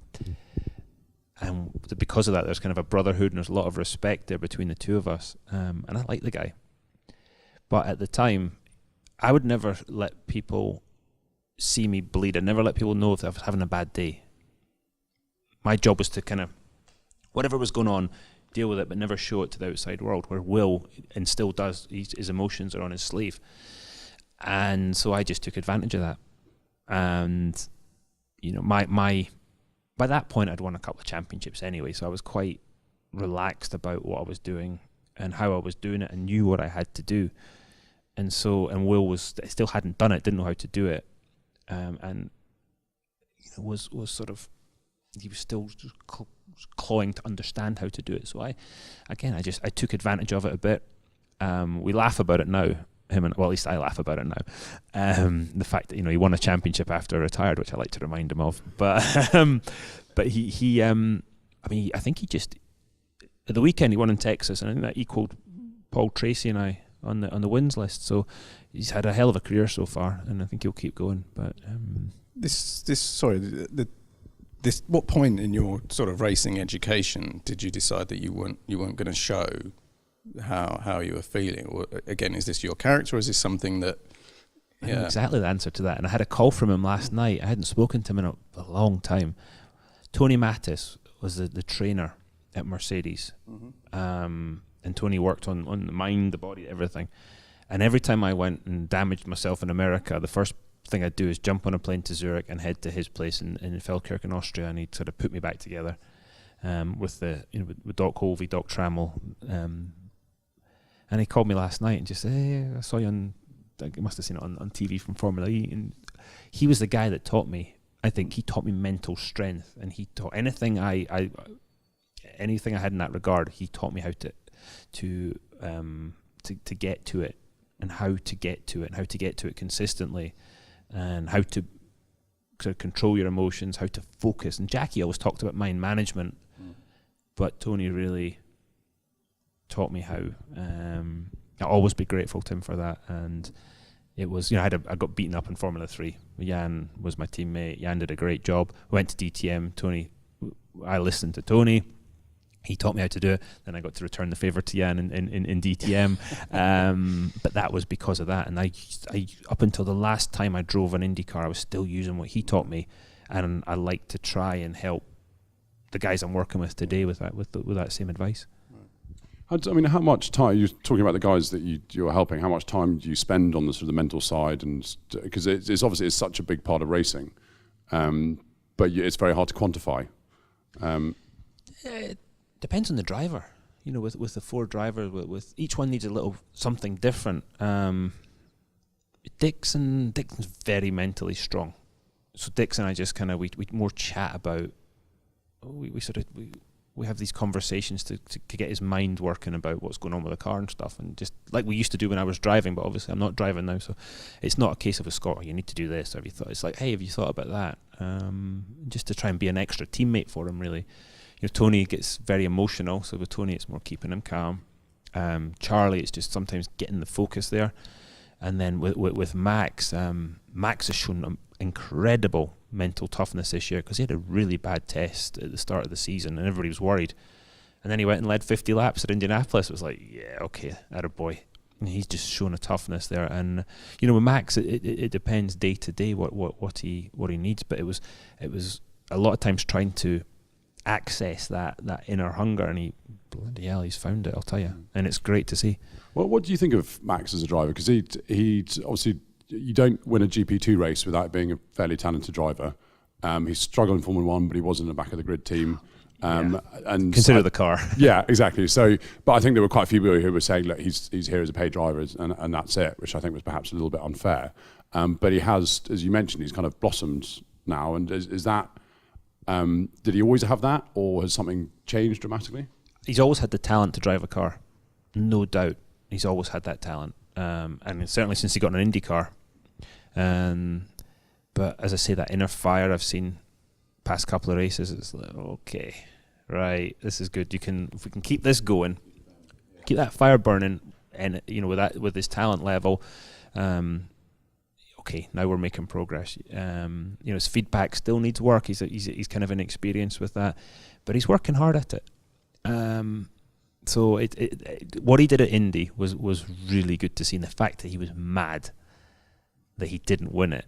because of that there's kind of a brotherhood, and there's a lot of respect there between the two of us, and I like the guy. But at the time, I would never let people see me bleed. I'd never let people know if I was having a bad day. My job was to kind of, whatever was going on, deal with it, but never show it to the outside world, where Will, and still does, his emotions are on his sleeve. And so I just took advantage of that. And, by that point I'd won a couple of championships anyway, so I was quite relaxed about what I was doing and how I was doing it, and knew what I had to do. And Will still hadn't done it, didn't know how to do it. And was sort of, he was still clawing to understand how to do it. So I took advantage of it a bit. We laugh about it now, at least I laugh about it now. The fact that he won a championship after retired, which I like to remind him of. But he I think he just, at the weekend he won in Texas, and I think that equaled Paul Tracy and I on the wins list. So he's had a hell of a career so far, and I think he'll keep going. But what point in your sort of racing education did you decide that you weren't going to show how you were feeling? Or again, is this your character, or is this something that? I know exactly the answer to that, and I had a call from him last night. I hadn't spoken to him in a long time. Tony Mattis was the trainer at Mercedes. Mm-hmm. And Tony worked on the mind, the body, everything. And every time I went and damaged myself in America, the first thing I'd do is jump on a plane to Zurich and head to his place in Feldkirch in Austria, and he'd sort of put me back together with Doc Holvey, Doc Trammell. And he called me last night and just said, "Hey, I saw you on," I must have seen it on TV from Formula E. And he was the guy that taught me. I think he taught me mental strength, and he taught anything I had in that regard. He taught me how to get to it, and how to get to it, and how to get to it consistently, and how to sort of control your emotions, how to focus. And Jackie always talked about mind management, but Tony really taught me how. I'll always be grateful to him for that. And it was, I got beaten up in Formula 3. Jan was my teammate. Jan did a great job. Went to DTM. I listened to Tony. He taught me how to do it. Then I got to return the favour to Jan in DTM. But that was because of that. And I up until the last time I drove an Indy car, I was still using what he taught me. And I like to try and help the guys I'm working with today with that same advice. How much time, you're talking about the guys that you're helping, how much time do you spend on the sort of the mental side? And because it's obviously it's such a big part of racing, but it's very hard to quantify. It depends on the driver. With the 4 drivers, with each one needs a little something different. Dixon's very mentally strong. So Dix and I just kind of we more chat about. We have these conversations to get his mind working about what's going on with the car and stuff, and just like we used to do when I was driving. But obviously I'm not driving now, so it's not a case of a Scott, you need to do this, or have you thought? It's like, hey, have you thought about that? Just to try and be an extra teammate for him, really. Tony gets very emotional, so with Tony it's more keeping him calm. Charlie, it's just sometimes getting the focus there. And then with Max, Max has shown incredible mental toughness this year, because he had a really bad test at the start of the season and everybody was worried. And then he went and led 50 laps at Indianapolis. It was like, yeah, okay, attaboy. And he's just shown a toughness there. And you know, with Max, it depends day to day what he needs. But it was a lot of times trying to access that inner hunger, and bloody hell, he's found it, I'll tell you. And it's great to see. Well, what do you think of Max as a driver? Because he obviously, you don't win a GP2 race without being a fairly talented driver. He's struggled in Formula 1, but he was in the back of the grid team. And consider the car. Yeah, exactly. So, but I think there were quite a few people who were saying, look, he's here as a paid driver, and that's it, which I think was perhaps a little bit unfair. But he has, as you mentioned, he's kind of blossomed now. And is that, did he always have that, or has something changed dramatically? He's always had the talent to drive a car, no doubt. He's always had that talent, and certainly since he got an Indy car. But as I say, that inner fire I've seen past couple of races, it's like, okay, right, this is good. If we can keep this going, keep that fire burning, and you know, with his talent level, okay, now we're making progress. You know, his feedback still needs work. He's kind of inexperienced with that, but he's working hard at it. So what he did at Indy was really good to see, and the fact that he was mad that he didn't win it,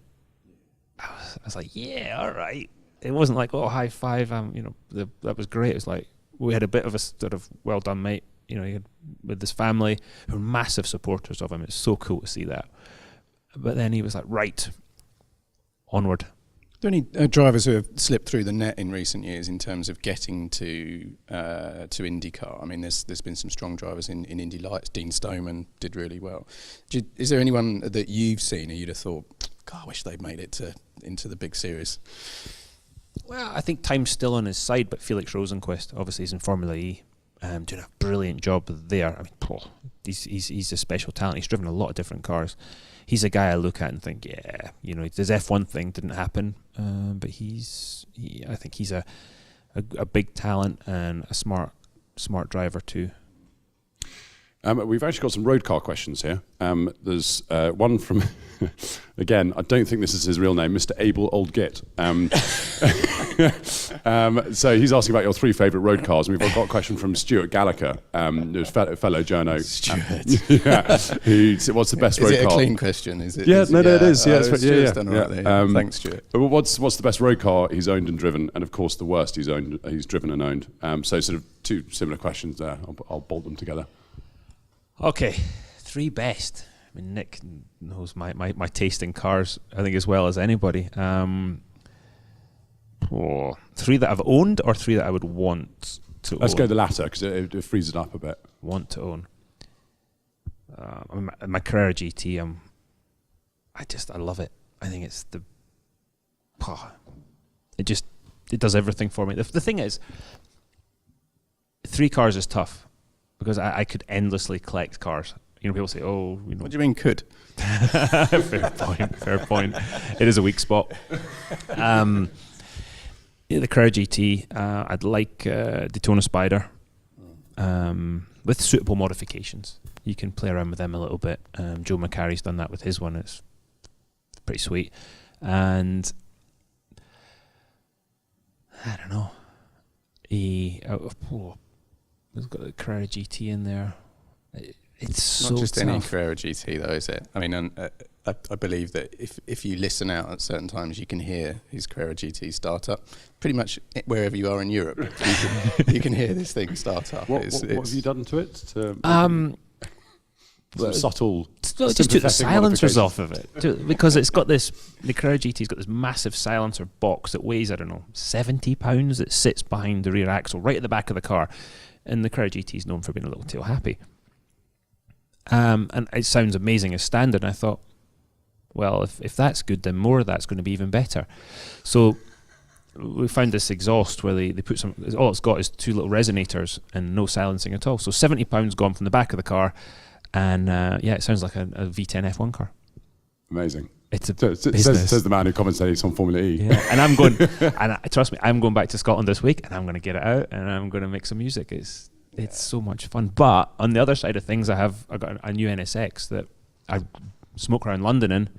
I was like, yeah, all right. It wasn't like, oh, high five, you know, that was great. It was like, we had a bit of a sort of, well done, mate. You know, he had, with his family, who are massive supporters of him. It's so cool to see that. But then he was like, right, onward. Are there any drivers who have slipped through the net in recent years in terms of getting to IndyCar? I mean, there's been some strong drivers in Indy Lights. Dean Stoneman did really well. Is there anyone that you've seen and you'd have thought, God, I wish they'd made it into the big series? Well, I think time's still on his side, but Felix Rosenqvist, obviously, he's in Formula E, doing a brilliant job there. I mean, he's a special talent. He's driven a lot of different cars. He's a guy I look at and think, yeah, you know, his F1 thing didn't happen, but I think he's a big talent and a smart driver too. We've actually got some road car questions here. There's one from, again, I don't think this is his real name, Mr. Abel Oldgit. So he's asking about your 3 favourite road cars. And we've got a question from Stuart Gallagher, who's fellow journo. Stuart. Yeah. What's the best road car? Is it a clean question? Is it? Yeah, it is. Yeah, Stuart's done right there. Thanks, Stuart. What's the best road car he's owned and driven? And of course, the worst he's driven and owned. So sort of 2 similar questions there. I'll bolt them together. Okay, 3 best. I mean, Nick knows my taste in cars, I think, as well as anybody. 3 that I've owned, or 3 that I would want to own? Let's go the latter, because it frees it up a bit. Want to own. My Carrera GT, I love it. I think it's it does everything for me. The thing is, 3 cars is tough, because I could endlessly collect cars. You know, people say, oh, you know. What do you mean could? Fair point. It is a weak spot. The Carrera GT, I'd like Daytona Spider with suitable modifications. You can play around with them a little bit. Joe McCarry's done that with his one. It's pretty sweet. And I don't know. We've got the Carrera GT in there. It's so not just tough. any Carrera GT though, is it? I mean, I believe that if you listen out at certain times, you can hear his Carrera GT start up. Pretty much wherever you are in Europe, you can hear this thing start up. What have you done to it? Some subtle. Just took the silencers off of it, because it's got this. The Carrera GT's got this massive silencer box that weighs, I don't know, 70 pounds. That sits behind the rear axle, right at the back of the car. And the Carrera GT is known for being a little tail happy. And it sounds amazing as standard. And I thought, well, if that's good, then more of that's going to be even better. So we found this exhaust where they put some. All it's got is 2 little resonators and no silencing at all. So 70 pounds gone from the back of the car, and it sounds like a V10 F1 car. Amazing. It's a business. Says the man who commentates on Formula E. Yeah. And I'm going, and trust me, I'm going back to Scotland this week, and I'm going to get it out, and I'm going to make some music. It's so much fun. But on the other side of things, I got a new NSX that I smoke around London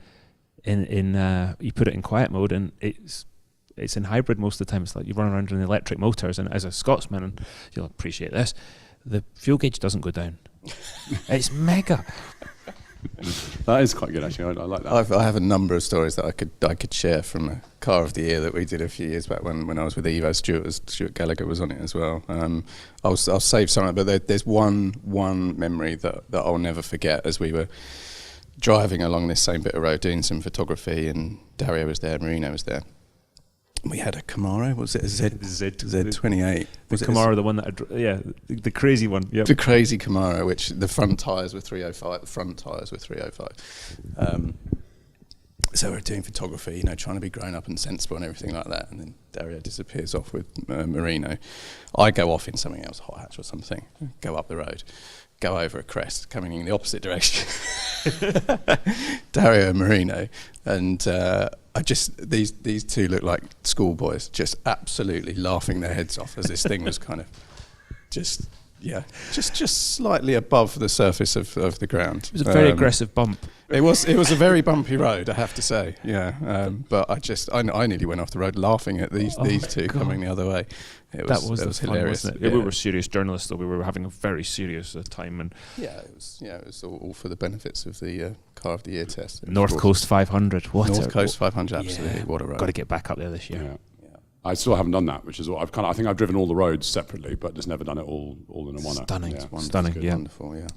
in you put it in quiet mode, and it's in hybrid most of the time. It's like you run around in electric motors, and as a Scotsman, and you'll appreciate this, the fuel gauge doesn't go down. It's mega. That is quite good, actually. I like that. I have a number of stories that I could share from a car of the year that we did a few years back when I was with Evo. Stuart Gallagher was on it as well. I'll save some of it, but there's one memory that I'll never forget. As we were driving along this same bit of road doing some photography, and Dario was there, Marino was there. We had a Camaro. Was it a Z28? The Camaro, the one that the crazy one. Yep. The crazy Camaro, which the front tyres were 305. The front tyres were 305. So we're doing photography, trying to be grown up and sensible and everything like that. And then Dario disappears off with Marino. I go off in something else, hot hatch or something. Go up the road, go over a crest, coming in the opposite direction. Dario and Marino, and I just these two look like schoolboys, just absolutely laughing their heads off as this thing was kind of just slightly above the surface of the ground. It was a very aggressive bump. It was a very bumpy road, I have to say. Yeah, but I nearly went off the road laughing at these two coming the other way. It was fun, hilarious. wasn't it? Yeah. We were serious journalists, though. We were having a very serious time, and it was all for the benefits of the Car of the Year test. North Coast 500. North Coast 500, absolutely. What a road! Got to get back up there this year. Yeah. I still haven't done that, which is what I think I've driven all the roads separately, but just never done it all in a one. Stunning, yeah. Wonderful, yeah.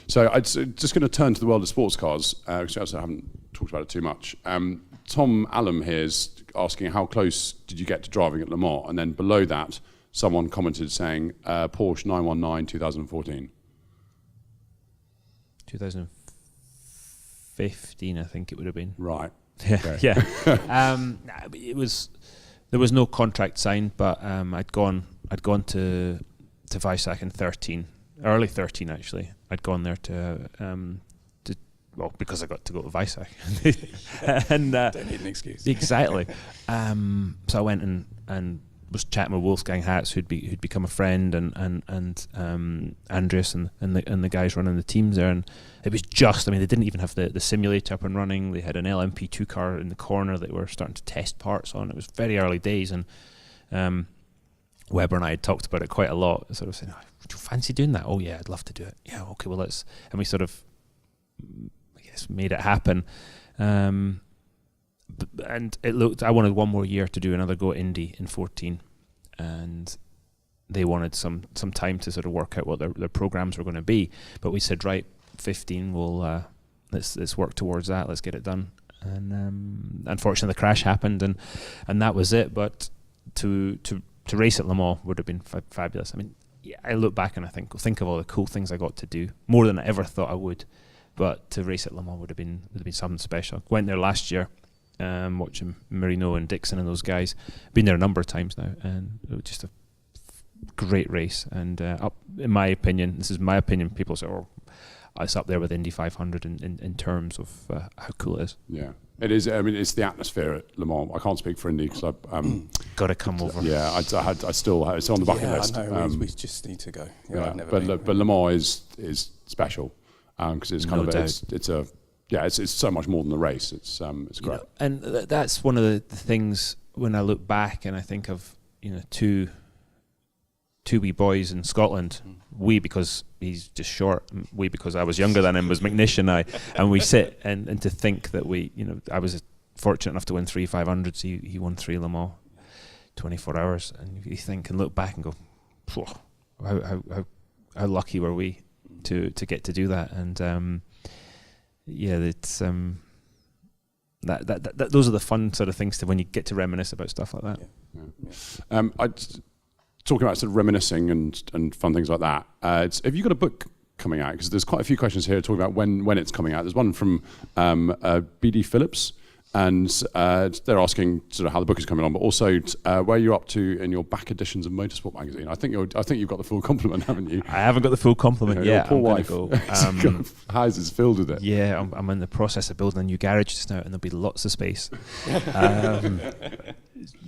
So I'm just going to turn to the world of sports cars, because I haven't talked about it too much. Tom Allen here is asking, how close did you get to driving at Le Mans? And then below that, someone commented saying, Porsche 919 2014. 2015, I think it would have been. Right. Okay. Yeah. There was no contract signed, but I'd gone to Weissach in 13, early 13 actually. I'd gone there because I got to go to Weissach. And don't need an excuse. Exactly. So I went and was chatting with Wolfgang Hatz, who'd become a friend, and Andreas and the guys running the teams there, and it was they didn't even have the simulator up and running. They had an LMP2 car in the corner that were starting to test parts on. It was very early days, and Weber and I had talked about it quite a lot, sort of saying, would you fancy doing that? Oh yeah, I'd love to do it. Yeah, okay, well let's, and we sort of, I guess, made it happen. And I wanted one more year to do another go at Indy in 14, and they wanted some time to sort of work out what their programs were going to be. But we said, right, 15, we'll let's work towards that. Let's get it done. And unfortunately, the crash happened, and that was it. But to race at Le Mans would have been fabulous. I mean, I look back and I think of all the cool things I got to do, more than I ever thought I would. But to race at Le Mans would have been something special. Went there last year. Watching Marino and Dixon and those guys. Been there a number of times now, and it was just a great race. And in my opinion, this is my opinion, people say, it's up there with Indy 500 in terms of how cool it is. Yeah, it is. I mean, it's the atmosphere at Le Mans. I can't speak for Indy because got to come over. Yeah, I still it's on the bucket list. I know, we just need to go. But Le Mans is special because it's kind of it's so much more than the race. It's great. And that's one of the things when I look back and I think of two wee boys in Scotland. We because he's just short. We because I was younger than him was McNish and I, and we sit and to think that I was fortunate enough to win 3 500s. He won 3 Le Mans, 24 hours, and you think and look back and go, how lucky were we to get to do that. And it's that those are the fun sort of things to when you get to reminisce about stuff like that. Talking about sort of reminiscing and fun things like that. Have you got a book coming out? Because there's quite a few questions here talking about when it's coming out. There's one from BD Phillips, and they're asking sort of how the book is coming on, but also where you're up to in your back editions of Motorsport magazine. I think you've got the full complement, haven't you? I haven't got the full complement yet. Poor wife. Houses filled with it. Yeah, I'm in the process of building a new garage just now, and there'll be lots of space.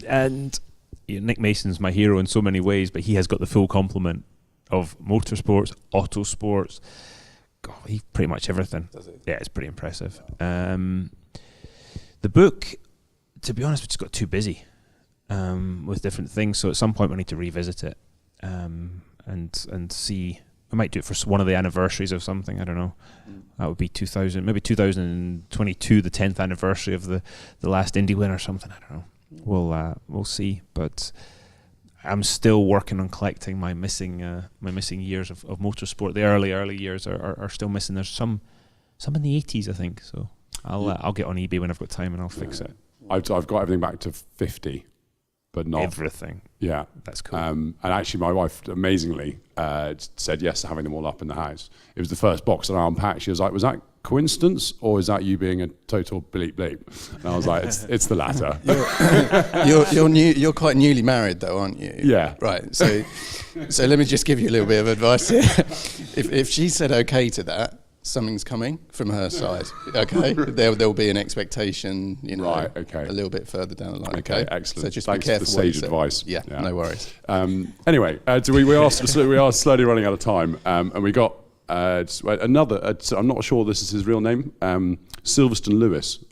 And Nick Mason's my hero in so many ways, but he has got the full complement. of motorsports, autosports, pretty much everything. Does it? Yeah, it's pretty impressive. The book, to be honest, we just got too busy with different things. So at some point we need to revisit it and see. We might do it for one of the anniversaries of something. I don't know. That would be 2022, the 10th anniversary of the last Indy win or something. I don't know. We'll see. But I'm still working on collecting my missing years of motorsport. The early years are still missing. There's some in the 80s, I think. So I'll get on eBay when I've got time and I'll fix it. I've got everything back to 50, but not everything. Yeah, that's cool. And actually, my wife amazingly said yes to having them all up in the house. It was the first box that I unpacked. She was like, "Was that coincidence, or is that you being a total bleep bleep?" And I was like, "It's the latter." You're quite newly married, though, aren't you? Yeah. Right. So let me just give you a little bit of advice here. If she said okay to that, something's coming from her side. Okay, there'll be an expectation, Right, okay. a little bit further down the line. Okay, excellent. So just Thanks be careful for the sage advice. Yeah, no worries. Anyway, we are slowly running out of time, and we got another. I'm not sure this is his real name, Silverstone Lewis.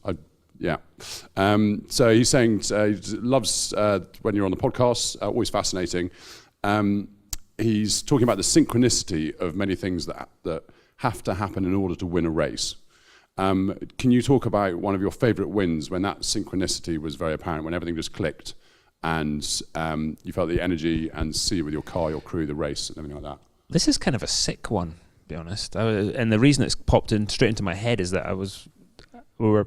So he's saying he loves when you're on the podcast. Always fascinating. He's talking about the synchronicity of many things that have to happen in order to win a race. Can you talk about one of your favourite wins when that synchronicity was very apparent, when everything just clicked and you felt the energy and see with your car, your crew, the race and everything like that? This is kind of a sick one, to be honest. And the reason it's popped in straight into my head is that we were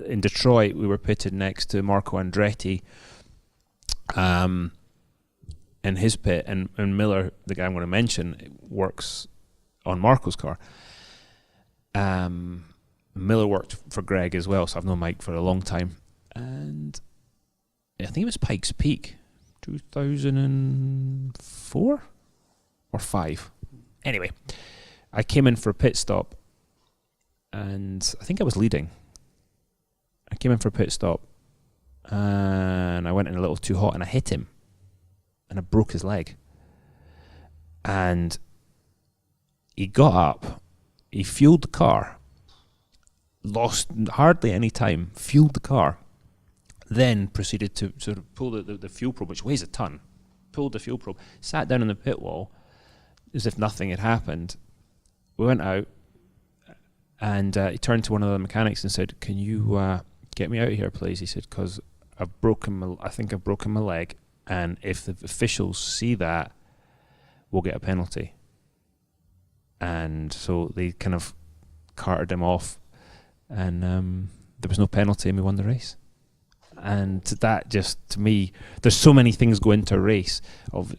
in Detroit, we were pitted next to Marco Andretti in his pit, and Miller, the guy I'm going to mention, works on Marco's car. Miller worked for Greg as well, so I've known Mike for a long time. And I think it was Pikes Peak, 2004 or 5. Anyway, I came in for a pit stop, and I think I was leading. I came in for a pit stop, and I went in a little too hot, and I hit him, and I broke his leg. And he got up, he fueled the car, lost hardly any time, fueled the car, then proceeded to sort of pull the fuel probe, which weighs a ton, pulled the fuel probe, sat down on the pit wall as if nothing had happened. We went out, and he turned to one of the mechanics and said, "Can you get me out of here, please?" He said, "Because I think I've broken my leg, and if the officials see that, we'll get a penalty." And so they kind of carted him off, and there was no penalty, and we won the race. And that just, to me, there's so many things go into a race of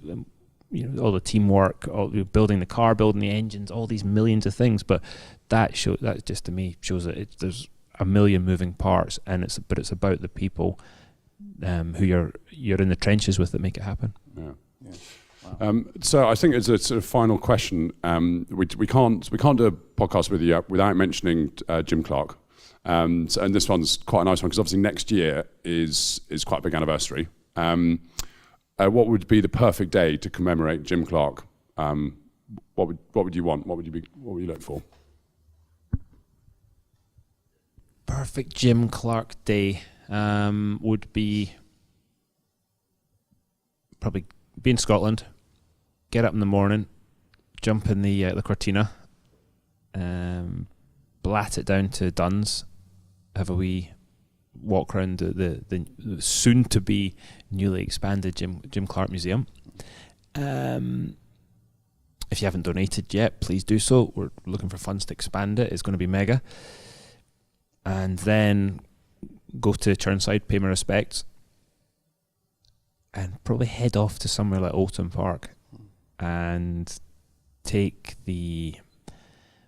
all the teamwork, building the car, building the engines, all these millions of things. But that just to me shows that there's a million moving parts, and it's about the people who you're in the trenches with that make it happen. Yeah. So I think it's a sort of final question. We can't do a podcast with you without mentioning Jim Clark. And this one's quite a nice one because obviously next year is quite a big anniversary. What would be the perfect day to commemorate Jim Clark? What would you want? What would you look for? Perfect Jim Clark day would be probably be in Scotland, get up in the morning, jump in the Cortina, blat it down to Duns, have a wee walk around the soon to be newly expanded Jim Clark Museum. If you haven't donated yet, please do so. We're looking for funds to expand it. It's going to be mega. And then go to Churnside, pay my respects, and probably head off to somewhere like Oulton Park and take Andy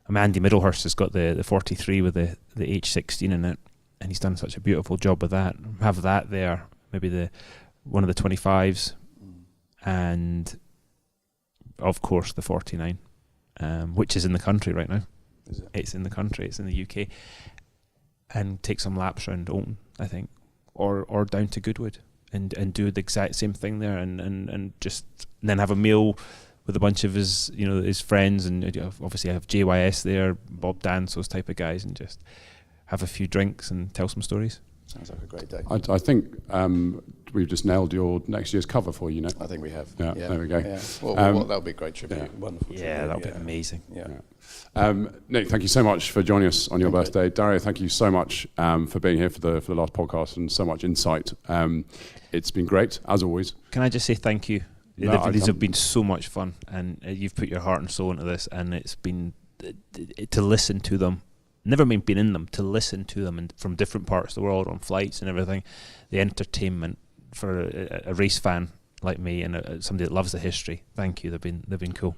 Middlehurst has got the 43 with the H16 in it, and he's done such a beautiful job with that. Have that there, maybe one of the 25s, and of course the 49, which is in the country right now. Is it? It's in the country, it's in the UK, and take some laps around Oulton, I think, or down to Goodwood and do the exact same thing there, and then have a meal with a bunch of his, his friends, and obviously I have JYS there, Bob Dance, those type of guys, and just have a few drinks and tell some stories. Sounds like a great day. I think we've just nailed your next year's cover for you, Nick. I think we have. Yeah, there we go. Yeah. Well, that'll be a great tribute. Yeah. Wonderful tribute. Yeah, that'll be amazing. Yeah. Nick, thank you so much for joining us on your birthday. Dario, thank you so much for being here for the last podcast and so much insight. It's been great, as always. Can I just say thank you? These have been so much fun, and you've put your heart and soul into this, and it's been to listen to them. Never mind being in them, to listen to them, and from different parts of the world on flights and everything, the entertainment for a race fan like me and somebody that loves the history. Thank you. They've been cool.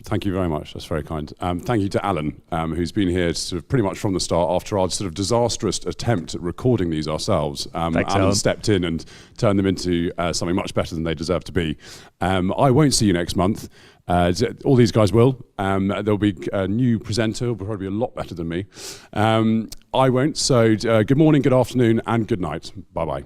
Thank you very much. That's very kind. Thank you to Alan, who's been here sort of pretty much from the start after our sort of disastrous attempt at recording these ourselves. Thanks, Alan stepped in and turned them into something much better than they deserve to be. I won't see you next month. All these guys will. There'll be a new presenter who'll probably be a lot better than me. I won't. So good morning, good afternoon, and good night. Bye-bye.